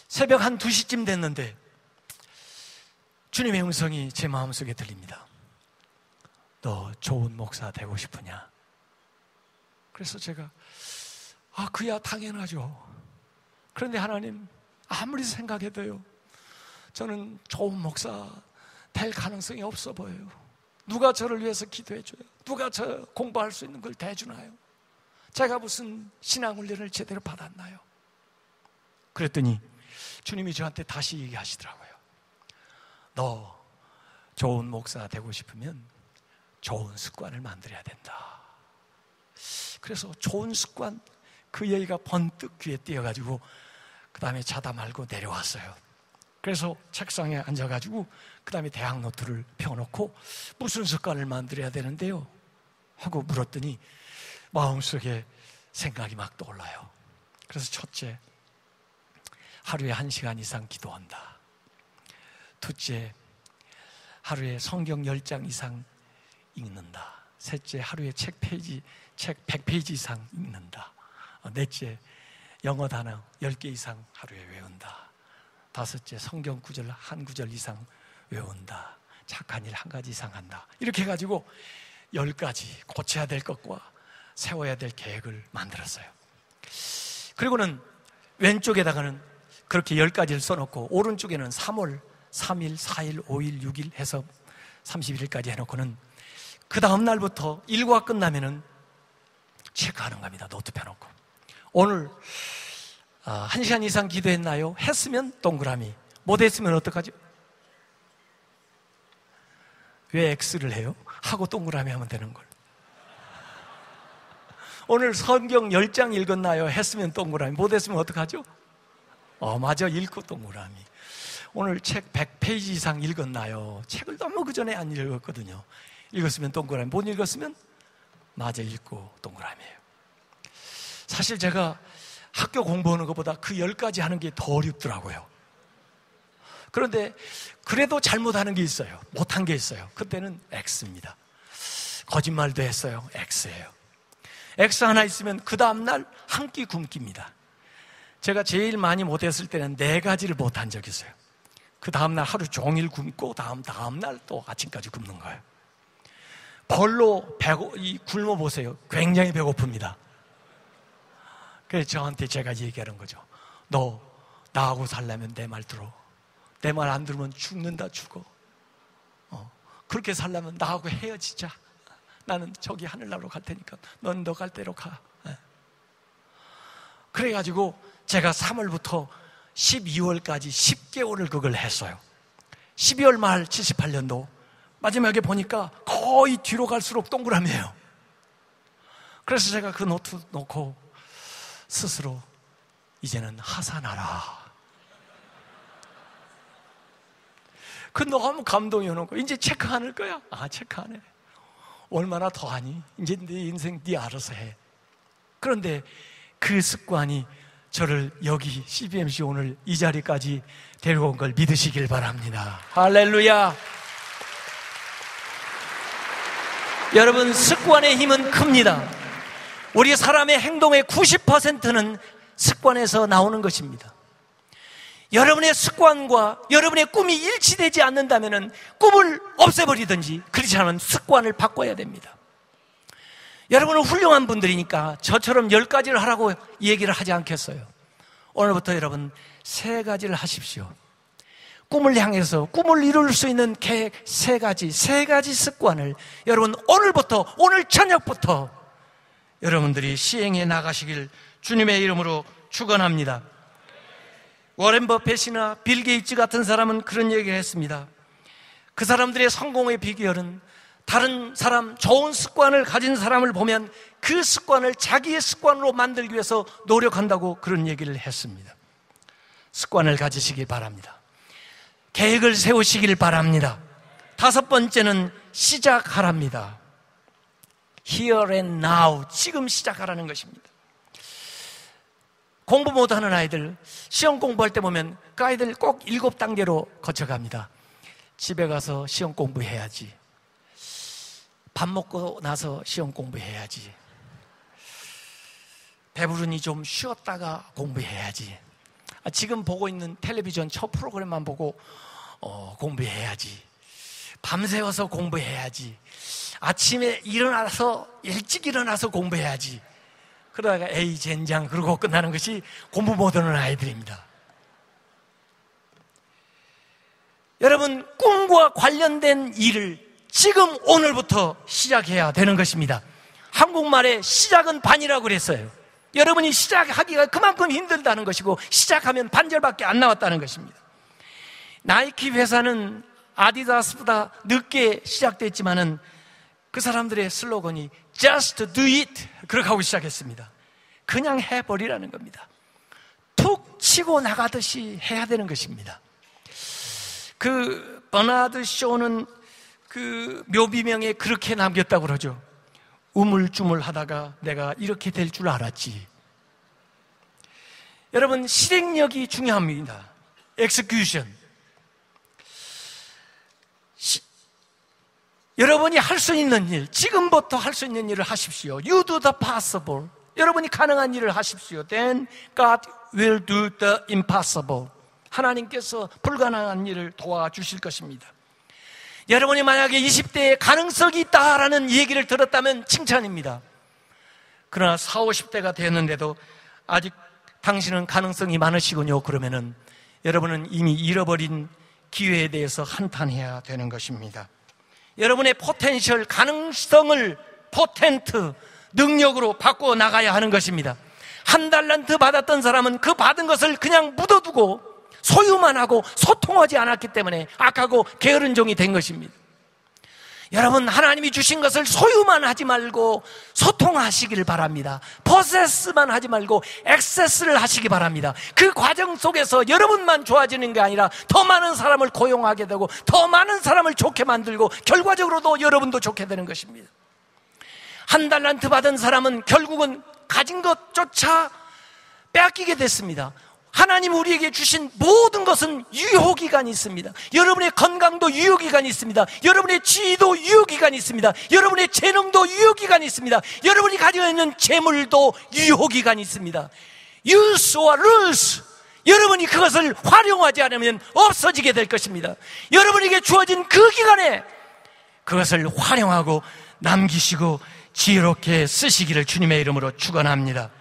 새벽 한 2시쯤 됐는데 주님의 음성이 제 마음속에 들립니다. 너 좋은 목사 되고 싶으냐? 그래서 제가 그야 당연하죠. 그런데 하나님, 아무리 생각해도요, 저는 좋은 목사 될 가능성이 없어 보여요. 누가 저를 위해서 기도해줘요? 누가 저 공부할 수 있는 걸 대주나요? 제가 무슨 신앙훈련을 제대로 받았나요? 그랬더니 주님이 저한테 다시 얘기하시더라고요. 너 좋은 목사 되고 싶으면 좋은 습관을 만들어야 된다. 그래서 좋은 습관, 그 얘기가 번뜩 귀에 띄어가지고 그 다음에 자다 말고 내려왔어요. 그래서 책상에 앉아가지고 그 다음에 대학 노트를 펴놓고 무슨 습관을 만들어야 되는데요? 하고 물었더니 마음속에 생각이 막 떠올라요. 그래서 첫째, 하루에 1시간 이상 기도한다. 둘째, 하루에 성경 10장 이상 읽는다. 셋째, 하루에 책 100페이지 이상 읽는다. 넷째, 영어 단어 10개 이상 하루에 외운다. 다섯째, 성경 구절 한 구절 이상 외운다. 착한 일 한 가지 이상 한다. 이렇게 해가지고 10가지 고쳐야 될 것과 세워야 될 계획을 만들었어요. 그리고는 왼쪽에다가는 그렇게 10가지를 써놓고 오른쪽에는 3월, 3일, 4일, 5일, 6일 해서 31일까지 해놓고는 그 다음 날부터 일과 끝나면은 체크하는 겁니다. 노트 펴놓고. 오늘 1시간 이상 기도했나요? 했으면 동그라미. 못했으면 어떡하죠? 왜 X를 해요? 하고 동그라미 하면 되는 걸. 오늘 성경 10장 읽었나요? 했으면 동그라미. 못했으면 어떡하죠? 맞아, 읽고 동그라미. 오늘 책 100페이지 이상 읽었나요? 책을 너무 그 전에 안 읽었거든요. 읽었으면 동그라미. 못 읽었으면 맞아, 읽고 동그라미예요. 사실 제가 학교 공부하는 것보다 그 10가지 하는 게 더 어렵더라고요. 그런데 그래도 잘못하는 게 있어요. 못한 게 있어요. 그때는 X입니다. 거짓말도 했어요. X예요. X 하나 있으면 그 다음날 한 끼 굶깁니다. 제가 제일 많이 못했을 때는 4가지를 못한 적이 있어요. 그 다음날 하루 종일 굶고 다음날 또 아침까지 굶는 거예요. 벌로 굶어보세요. 굉장히 배고픕니다. 그래서 저한테 제가 얘기하는 거죠. 너 나하고 살려면 내 말 들어. 내 말 안 들으면 죽는다, 죽어. 그렇게 살려면 나하고 헤어지자. 나는 저기 하늘나라로 갈 테니까 넌 너 갈 대로 가. 그래가지고 제가 3월부터 12월까지 10개월을 그걸 했어요. 12월 말 78년도 마지막에 보니까 거의 뒤로 갈수록 동그라미예요. 그래서 제가 그 노트 놓고 스스로 이제는 하산하라. 그 너무 감동이 오는 거야. 이제 체크 안 할 거야? 체크 안 해. 얼마나 더 하니? 이제 네 인생 네 알아서 해. 그런데 그 습관이 저를 여기 CBMC 오늘 이 자리까지 데려온 걸 믿으시길 바랍니다. 할렐루야. 여러분, 습관의 힘은 큽니다. 우리 사람의 행동의 90%는 습관에서 나오는 것입니다. 여러분의 습관과 여러분의 꿈이 일치되지 않는다면 꿈을 없애버리든지, 그렇지 않으면 습관을 바꿔야 됩니다. 여러분은 훌륭한 분들이니까 저처럼 10가지를 하라고 얘기를 하지 않겠어요. 오늘부터 여러분 3가지를 하십시오. 꿈을 향해서 꿈을 이룰 수 있는 계획 3가지 습관을 여러분 오늘부터, 오늘 저녁부터 여러분들이 시행해 나가시길 주님의 이름으로 축원합니다. 워렌 버핏이나 빌 게이츠 같은 사람은 그런 얘기를 했습니다. 그 사람들의 성공의 비결은 다른 사람, 좋은 습관을 가진 사람을 보면 그 습관을 자기의 습관으로 만들기 위해서 노력한다고 그런 얘기를 했습니다. 습관을 가지시길 바랍니다. 계획을 세우시길 바랍니다. 5번째는 시작하랍니다. Here and now, 지금 시작하라는 것입니다. 공부 못하는 아이들, 시험 공부할 때 보면 그 아이들 꼭 7단계로 거쳐갑니다. 집에 가서 시험 공부해야지, 밥 먹고 나서 시험 공부해야지, 배부르니 좀 쉬었다가 공부해야지, 지금 보고 있는 텔레비전 첫 프로그램만 보고 공부해야지, 밤새워서 공부해야지, 아침에 일찍 일어나서 공부해야지, 그러다가 에이 젠장 그러고 끝나는 것이 공부 못하는 아이들입니다. 여러분, 꿈과 관련된 일을 지금 오늘부터 시작해야 되는 것입니다. 한국말에 시작은 반이라고 그랬어요. 여러분이 시작하기가 그만큼 힘들다는 것이고, 시작하면 반절밖에 안 나왔다는 것입니다. 나이키 회사는 아디다스보다 늦게 시작됐지만은 그 사람들의 슬로건이 Just do it, 그렇게 하고 시작했습니다. 그냥 해버리라는 겁니다. 툭 치고 나가듯이 해야 되는 것입니다. 그 버나드 쇼는 그 묘비명에 그렇게 남겼다고 그러죠. 우물쭈물 하다가 내가 이렇게 될 줄 알았지. 여러분, 실행력이 중요합니다. execution. 여러분이 할 수 있는 일, 지금부터 할 수 있는 일을 하십시오. You do the possible. 여러분이 가능한 일을 하십시오. Then God will do the impossible. 하나님께서 불가능한 일을 도와주실 것입니다. 여러분이 만약에 20대에 가능성이 있다라는 얘기를 들었다면 칭찬입니다. 그러나 40, 50대가 됐는데도 아직 당신은 가능성이 많으시군요. 그러면은 여러분은 이미 잃어버린 기회에 대해서 한탄해야 되는 것입니다. 여러분의 포텐셜, 가능성을 포텐트, 능력으로 바꿔 나가야 하는 것입니다. 1달란트 받았던 사람은 그 받은 것을 그냥 묻어두고 소유만 하고 소통하지 않았기 때문에 악하고 게으른 종이 된 것입니다. 여러분, 하나님이 주신 것을 소유만 하지 말고 소통하시기를 바랍니다. 포세스만 하지 말고 액세스를 하시기 바랍니다. 그 과정 속에서 여러분만 좋아지는 게 아니라 더 많은 사람을 고용하게 되고 더 많은 사람을 좋게 만들고 결과적으로도 여러분도 좋게 되는 것입니다. 1달란트 받은 사람은 결국은 가진 것조차 빼앗기게 됐습니다. 하나님 우리에게 주신 모든 것은 유효기간이 있습니다. 여러분의 건강도 유효기간이 있습니다. 여러분의 지위도 유효기간이 있습니다. 여러분의 재능도 유효기간이 있습니다. 여러분이 가지고 있는 재물도 유효기간이 있습니다. Use or lose. 여러분이 그것을 활용하지 않으면 없어지게 될 것입니다. 여러분에게 주어진 그 기간에 그것을 활용하고 남기시고 지혜롭게 쓰시기를 주님의 이름으로 축원합니다.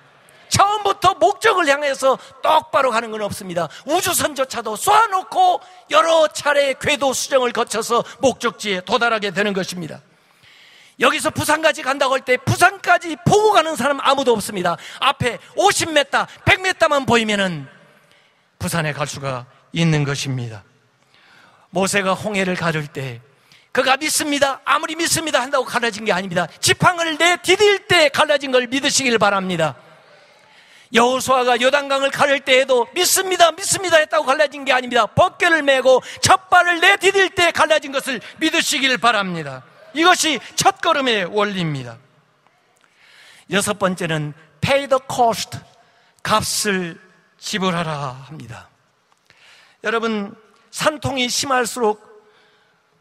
처음부터 목적을 향해서 똑바로 가는 건 없습니다. 우주선조차도 쏘아놓고 여러 차례 궤도 수정을 거쳐서 목적지에 도달하게 되는 것입니다. 여기서 부산까지 간다고 할 때 부산까지 보고 가는 사람 아무도 없습니다. 앞에 50m, 100m만 보이면은 부산에 갈 수가 있는 것입니다. 모세가 홍해를 가를 때 그가 믿습니다, 아무리 믿습니다 한다고 갈라진 게 아닙니다. 지팡이를 내디딜 때 갈라진 걸 믿으시길 바랍니다. 여호수아가 요단강을 가를 때에도 믿습니다 했다고 갈라진 게 아닙니다. 벗개를 메고 첫발을 내디딜 때 갈라진 것을 믿으시길 바랍니다. 이것이 첫걸음의 원리입니다. 6번째는 pay the cost, 값을 지불하라 합니다. 여러분, 산통이 심할수록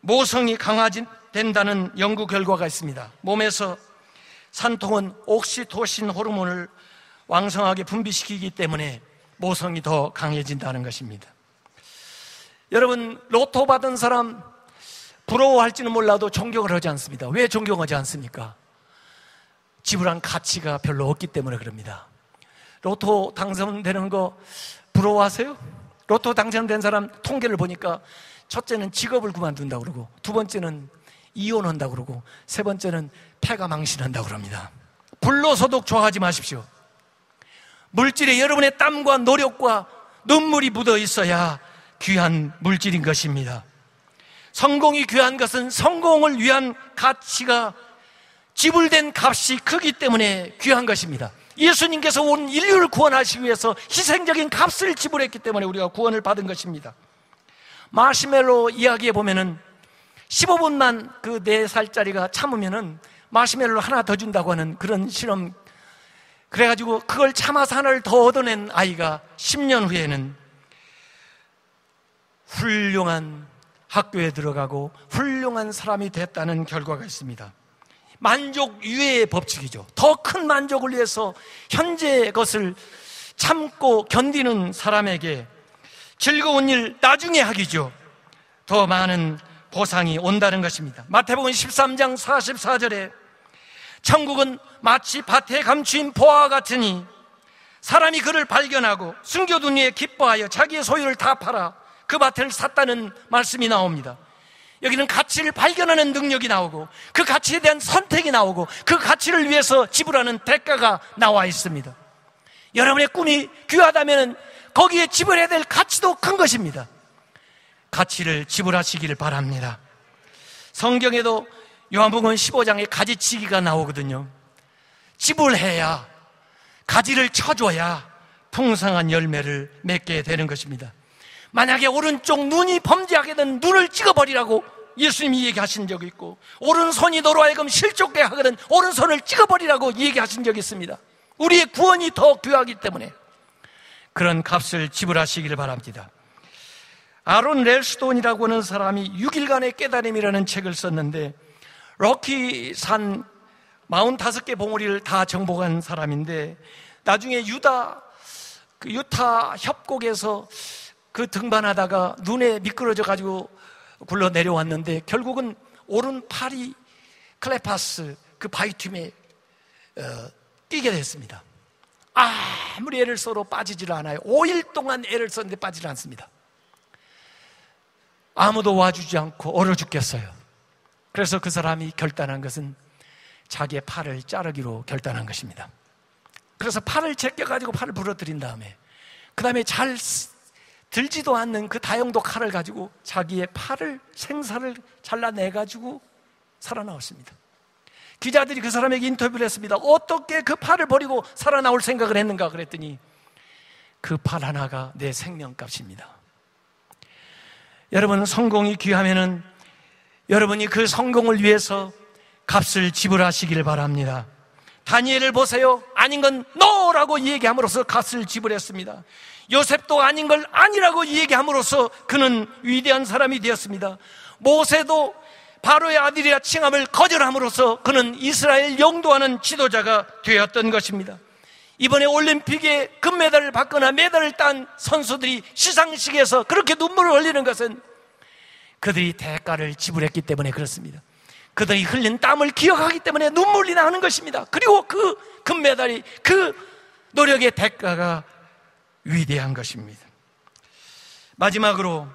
모성이 강화된다는 연구 결과가 있습니다. 몸에서 산통은 옥시토신 호르몬을 왕성하게 분비시키기 때문에 모성이 더 강해진다는 것입니다. 여러분, 로또 받은 사람 부러워할지는 몰라도 존경을 하지 않습니다. 왜 존경하지 않습니까? 지불한 가치가 별로 없기 때문에 그럽니다. 로또 당선되는 거 부러워하세요? 로또 당선된 사람 통계를 보니까 첫째는 직업을 그만둔다고 그러고, 두 번째는 이혼한다고 그러고, 세 번째는 폐가 망신한다고 그럽니다. 불로소득 좋아하지 마십시오. 물질에 여러분의 땀과 노력과 눈물이 묻어 있어야 귀한 물질인 것입니다. 성공이 귀한 것은 성공을 위한 가치가 지불된 값이 크기 때문에 귀한 것입니다. 예수님께서 온 인류를 구원하시기 위해서 희생적인 값을 지불했기 때문에 우리가 구원을 받은 것입니다. 마시멜로 이야기에 보면은 15분만 그 4살짜리가 참으면은 마시멜로 하나 더 준다고 하는 그런 실험, 그래가지고 그걸 참아서 하나를 더 얻어낸 아이가 10년 후에는 훌륭한 학교에 들어가고 훌륭한 사람이 됐다는 결과가 있습니다. 만족 유예의 법칙이죠. 더 큰 만족을 위해서 현재의 것을 참고 견디는 사람에게 즐거운 일 나중에 하기죠. 더 많은 보상이 온다는 것입니다. 마태복음 13장 44절에 천국은 마치 밭에 감추인 보화 같으니 사람이 그를 발견하고 숨겨둔 이에 기뻐하여 자기의 소유를 다 팔아 그 밭을 샀다는 말씀이 나옵니다. 여기는 가치를 발견하는 능력이 나오고 그 가치에 대한 선택이 나오고 그 가치를 위해서 지불하는 대가가 나와 있습니다. 여러분의 꿈이 귀하다면 거기에 지불해야 될 가치도 큰 것입니다. 가치를 지불하시기를 바랍니다. 성경에도 요한복음 15장에 가지치기가 나오거든요. 지불해야, 가지를 쳐줘야 풍성한 열매를 맺게 되는 것입니다. 만약에 오른쪽 눈이 범죄하게 된 눈을 찍어버리라고 예수님이 얘기하신 적이 있고, 오른손이 너로 하여금 실족되게 하거든 오른손을 찍어버리라고 얘기하신 적이 있습니다. 우리의 구원이 더 귀하기 때문에 그런 값을 지불하시기를 바랍니다. 아론 렐스톤이라고 하는 사람이 6일간의 깨달음이라는 책을 썼는데, 럭키 산 45개 봉우리를 다 정복한 사람인데, 나중에 유타 협곡에서 그 등반하다가 눈에 미끄러져 가지고 굴러 내려왔는데 결국은 오른팔이 클레파스 그 바위틈에 끼게 됐습니다. 아무리 애를 써도 빠지질 않아요. 5일 동안 애를 썼는데 빠지질 않습니다. 아무도 와주지 않고 얼어 죽겠어요. 그래서 그 사람이 결단한 것은 자기의 팔을 자르기로 결단한 것입니다. 그래서 팔을 제껴가지고 팔을 부러뜨린 다음에 그 다음에 잘 들지도 않는 그 다용도 칼을 가지고 자기의 팔을, 생사를 잘라내가지고 살아나왔습니다. 기자들이 그 사람에게 인터뷰를 했습니다. 어떻게 그 팔을 버리고 살아나올 생각을 했는가 그랬더니 그 팔 하나가 내 생명값입니다. 여러분, 성공이 귀하면은 여러분이 그 성공을 위해서 값을 지불하시기를 바랍니다. 다니엘을 보세요. 아닌 건 너라고 얘기함으로써 값을 지불했습니다. 요셉도 아닌 걸 아니라고 얘기함으로써 그는 위대한 사람이 되었습니다. 모세도 바로의 아들이라 칭함을 거절함으로써 그는 이스라엘 영도하는 지도자가 되었던 것입니다. 이번에 올림픽에 금메달을 받거나 메달을 딴 선수들이 시상식에서 그렇게 눈물을 흘리는 것은 그들이 대가를 지불했기 때문에 그렇습니다. 그들이 흘린 땀을 기억하기 때문에 눈물이 나는 것입니다. 그리고 그 금메달이, 그 노력의 대가가 위대한 것입니다. 마지막으로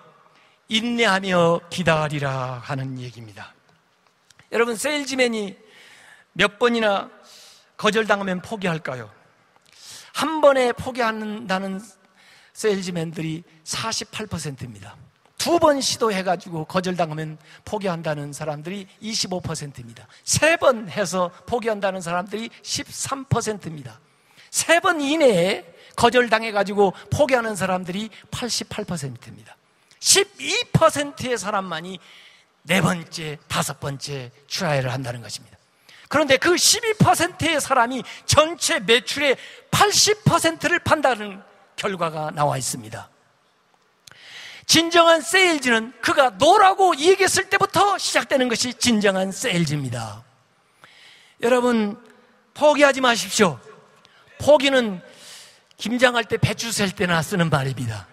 인내하며 기다리라 하는 얘기입니다. 여러분, 세일즈맨이 몇 번이나 거절당하면 포기할까요? 한 번에 포기한다는 세일즈맨들이 48%입니다. 두 번 시도해가지고 거절당하면 포기한다는 사람들이 25%입니다. 세 번 해서 포기한다는 사람들이 13%입니다. 세 번 이내에 거절당해가지고 포기하는 사람들이 88%입니다. 12%의 사람만이 네 번째, 다섯 번째 트라이를 한다는 것입니다. 그런데 그 12%의 사람이 전체 매출의 80%를 판다는 결과가 나와 있습니다. 진정한 세일즈는 그가 노라고 얘기했을 때부터 시작되는 것이 진정한 세일즈입니다. 여러분, 포기하지 마십시오. 포기는 김장할 때 배추 셀 때나 쓰는 말입니다.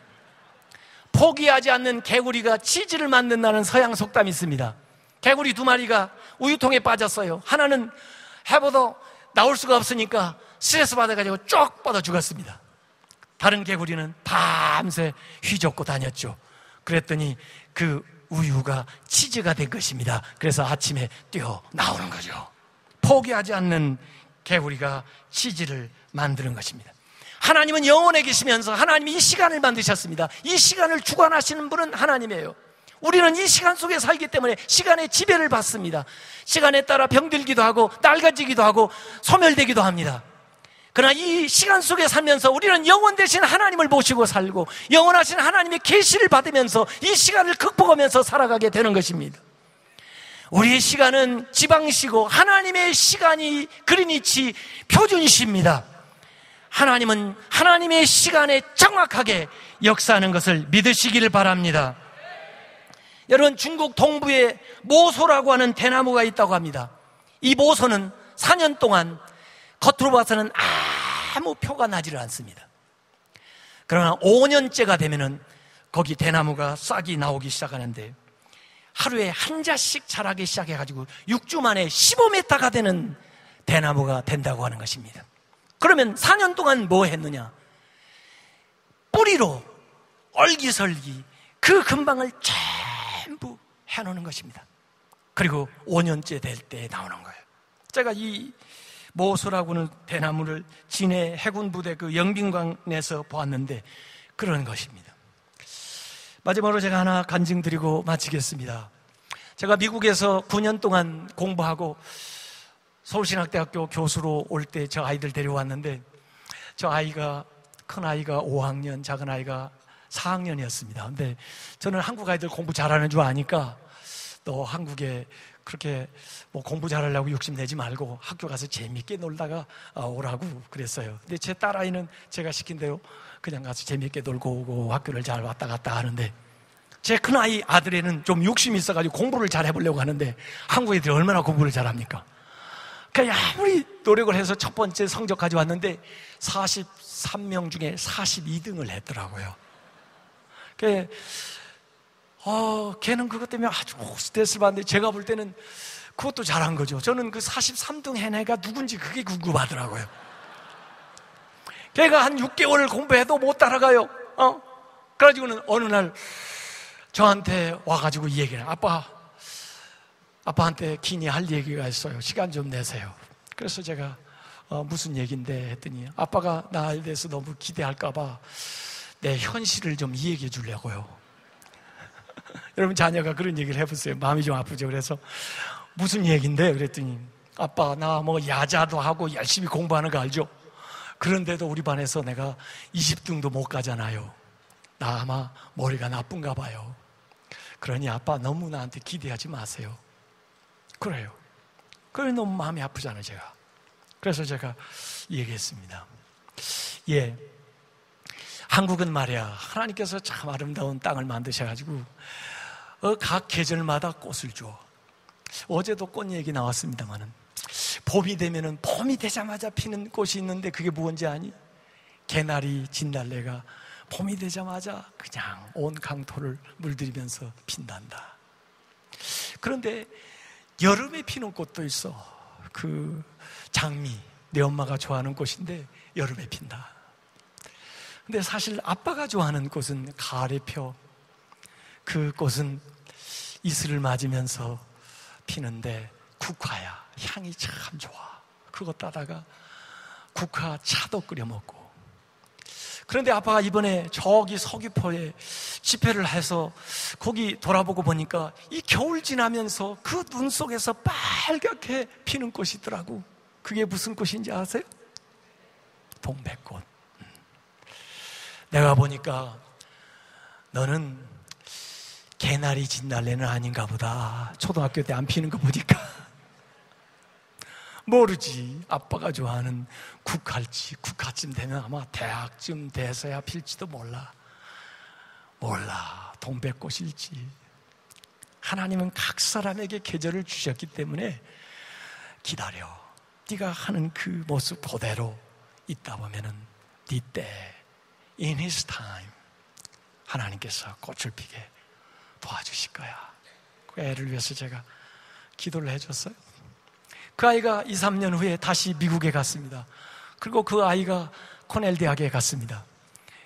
포기하지 않는 개구리가 치즈를 만든다는 서양 속담이 있습니다. 개구리 2마리가 우유통에 빠졌어요. 하나는 해보도 나올 수가 없으니까 스트레스 받아가지고 쭉 뻗어 죽었습니다. 다른 개구리는 밤새 휘젓고 다녔죠. 그랬더니 그 우유가 치즈가 된 것입니다. 그래서 아침에 뛰어 나오는 거죠. 포기하지 않는 개구리가 치즈를 만드는 것입니다. 하나님은 영원에 계시면서 하나님이 이 시간을 만드셨습니다. 이 시간을 주관하시는 분은 하나님이에요. 우리는 이 시간 속에 살기 때문에 시간의 지배를 받습니다. 시간에 따라 병들기도 하고 낡아지기도 하고 소멸되기도 합니다. 그러나 이 시간 속에 살면서 우리는 영원 되신 하나님을 모시고 살고 영원하신 하나님의 계시를 받으면서 이 시간을 극복하면서 살아가게 되는 것입니다. 우리의 시간은 지방시고 하나님의 시간이 그리니치 표준시입니다. 하나님은 하나님의 시간에 정확하게 역사하는 것을 믿으시기를 바랍니다. 여러분, 중국 동부에 모소라고 하는 대나무가 있다고 합니다. 이 모소는 4년 동안 겉으로 봐서는 아무 표가 나지를 않습니다. 그러나 5년째가 되면은 거기 대나무가 싹이 나오기 시작하는데 하루에 한 자씩 자라기 시작해가지고 6주 만에 15m가 되는 대나무가 된다고 하는 것입니다. 그러면 4년 동안 뭐 했느냐? 뿌리로 얼기설기 그 근방을 전부 해놓는 것입니다. 그리고 5년째 될 때 나오는 거예요. 제가 이 모소라고는 대나무를 진해 해군부대 그 영빈관에서 보았는데 그런 것입니다. 마지막으로 제가 하나 간증드리고 마치겠습니다. 제가 미국에서 9년 동안 공부하고 서울신학대학교 교수로 올 때 저 아이들 데려왔는데 저 아이가 큰 아이가 5학년, 작은 아이가 4학년이었습니다. 근데 저는 한국 아이들 공부 잘하는 줄 아니까 너 한국에 그렇게 뭐 공부 잘하려고 욕심내지 말고 학교 가서 재밌게 놀다가 오라고 그랬어요. 근데 제 딸아이는 제가 시킨 대로 그냥 가서 재밌게 놀고 오고 학교를 잘 왔다 갔다 하는데 제 큰아이 아들에는 좀 욕심이 있어가지고 공부를 잘 해보려고 하는데 한국 애들이 얼마나 공부를 잘합니까? 그러니까 아무리 노력을 해서 첫 번째 성적 가져왔는데 43명 중에 42등을 했더라고요. 걔는 그것 때문에 아주 스트레스를 받는데 제가 볼 때는 그것도 잘한 거죠. 저는 그 43등 한 애가 누군지 그게 궁금하더라고요. 걔가 한 6개월을 공부해도 못 따라가요. 그래가지고는 어느 날 저한테 와가지고 이 얘기를 아빠한테 긴히 할 얘기가 있어요. 시간 좀 내세요. 그래서 제가 무슨 얘기인데 했더니 아빠가 나에 대해서 너무 기대할까봐 내 현실을 좀 이야기해 주려고요. 여러분, 자녀가 그런 얘기를 해보세요. 마음이 좀 아프죠. 그래서 무슨 얘기인데 그랬더니 아빠 나 뭐 야자도 하고 열심히 공부하는 거 알죠? 그런데도 우리 반에서 내가 20등도 못 가잖아요. 나 아마 머리가 나쁜가 봐요. 그러니 아빠 너무 나한테 기대하지 마세요. 그래요. 그래 너무 마음이 아프잖아요, 제가. 그래서 제가 얘기했습니다. 예, 한국은 말이야 하나님께서 참 아름다운 땅을 만드셔가지고 각 계절마다 꽃을 줘. 어제도 꽃 얘기 나왔습니다만은 봄이 되면은 봄이 되자마자 피는 꽃이 있는데 그게 뭔지 아니? 개나리, 진달래가 봄이 되자마자 그냥 온 강토를 물들이면서 핀단다. 그런데 여름에 피는 꽃도 있어. 그 장미, 내 엄마가 좋아하는 꽃인데 여름에 핀다. 근데 사실 아빠가 좋아하는 꽃은 가을에 펴. 그 꽃은 이슬을 맞으면서 피는데 국화야. 향이 참 좋아. 그거 따다가 국화 차도 끓여 먹고. 그런데 아빠가 이번에 저기 서귀포에 집회를 해서 거기 돌아보고 보니까 이 겨울 지나면서 그 눈 속에서 빨갛게 피는 꽃이 있더라고. 그게 무슨 꽃인지 아세요? 동백꽃. 내가 보니까 너는 개나리 진달래는 아닌가 보다. 초등학교 때 안 피는 거 보니까. 모르지. 아빠가 좋아하는 국화일지 국화쯤 되면 아마 대학쯤 돼서야 필지도 몰라. 동백꽃일지. 하나님은 각 사람에게 계절을 주셨기 때문에 기다려. 네가 하는 그 모습 그대로 있다 보면은 네 때, in his time, 하나님께서 꽃을 피게 도와주실 거야. 그 애를 위해서 제가 기도를 해줬어요. 그 아이가 2, 3년 후에 다시 미국에 갔습니다. 그리고 그 아이가 코넬 대학에 갔습니다.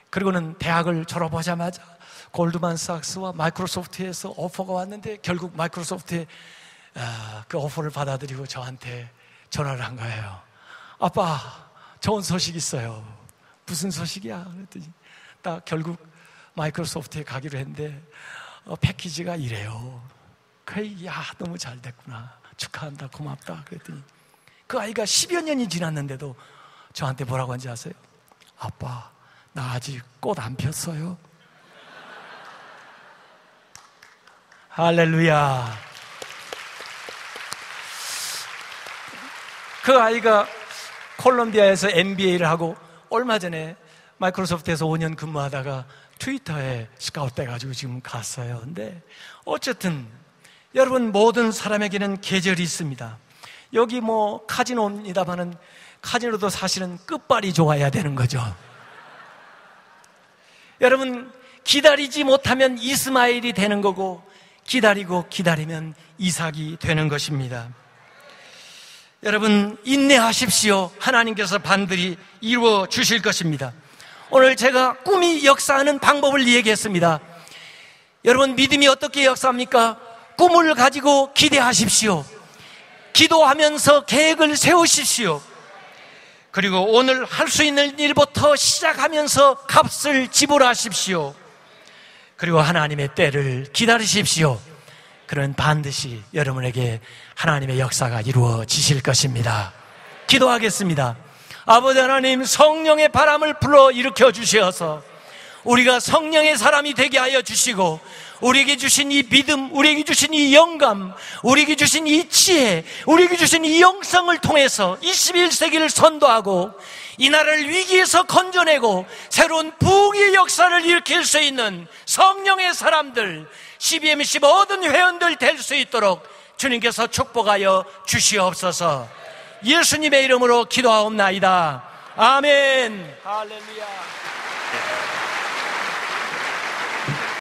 그리고는 대학을 졸업하자마자 골드만삭스와 마이크로소프트에서 오퍼가 왔는데 결국 마이크로소프트에 그 오퍼를 받아들이고 저한테 전화를 한 거예요. 아빠, 좋은 소식 있어요. 무슨 소식이야? 그랬더니 딱 결국 마이크로소프트에 가기로 했는데 패키지가 이래요. 야, 너무 잘 됐구나. 축하한다, 고맙다. 그랬더니 그 아이가 10여 년이 지났는데도 저한테 뭐라고 하는지 아세요? 아빠, 나 아직 꽃 안 폈어요. 할렐루야. 그 아이가 콜롬비아에서 MBA를 하고 얼마 전에 마이크로소프트에서 5년 근무하다가 트위터에 스카우트 돼가지고 지금 갔어요. 근데 어쨌든 여러분, 모든 사람에게는 계절이 있습니다. 여기 뭐 카지노입니다만은 카지노도 사실은 끝발이 좋아야 되는 거죠. 여러분, 기다리지 못하면 이스마엘이 되는 거고 기다리고 기다리면 이삭이 되는 것입니다. 여러분, 인내하십시오. 하나님께서 반드시 이루어 주실 것입니다. 오늘 제가 꿈이 역사하는 방법을 얘기했습니다. 여러분, 믿음이 어떻게 역사합니까? 꿈을 가지고 기대하십시오. 기도하면서 계획을 세우십시오. 그리고 오늘 할 수 있는 일부터 시작하면서 값을 지불하십시오. 그리고 하나님의 때를 기다리십시오. 그러면 반드시 여러분에게 하나님의 역사가 이루어지실 것입니다. 기도하겠습니다. 아버지 하나님, 성령의 바람을 불러 일으켜 주셔서 우리가 성령의 사람이 되게 하여 주시고 우리에게 주신 이 믿음, 우리에게 주신 이 영감, 우리에게 주신 이 지혜, 우리에게 주신 이 영성을 통해서 21세기를 선도하고 이 나라를 위기에서 건져내고 새로운 부흥의 역사를 일으킬 수 있는 성령의 사람들, CBMC 모든 회원들 될 수 있도록 주님께서 축복하여 주시옵소서. 예수님의 이름으로 기도하옵나이다. 아멘. 할렐루야.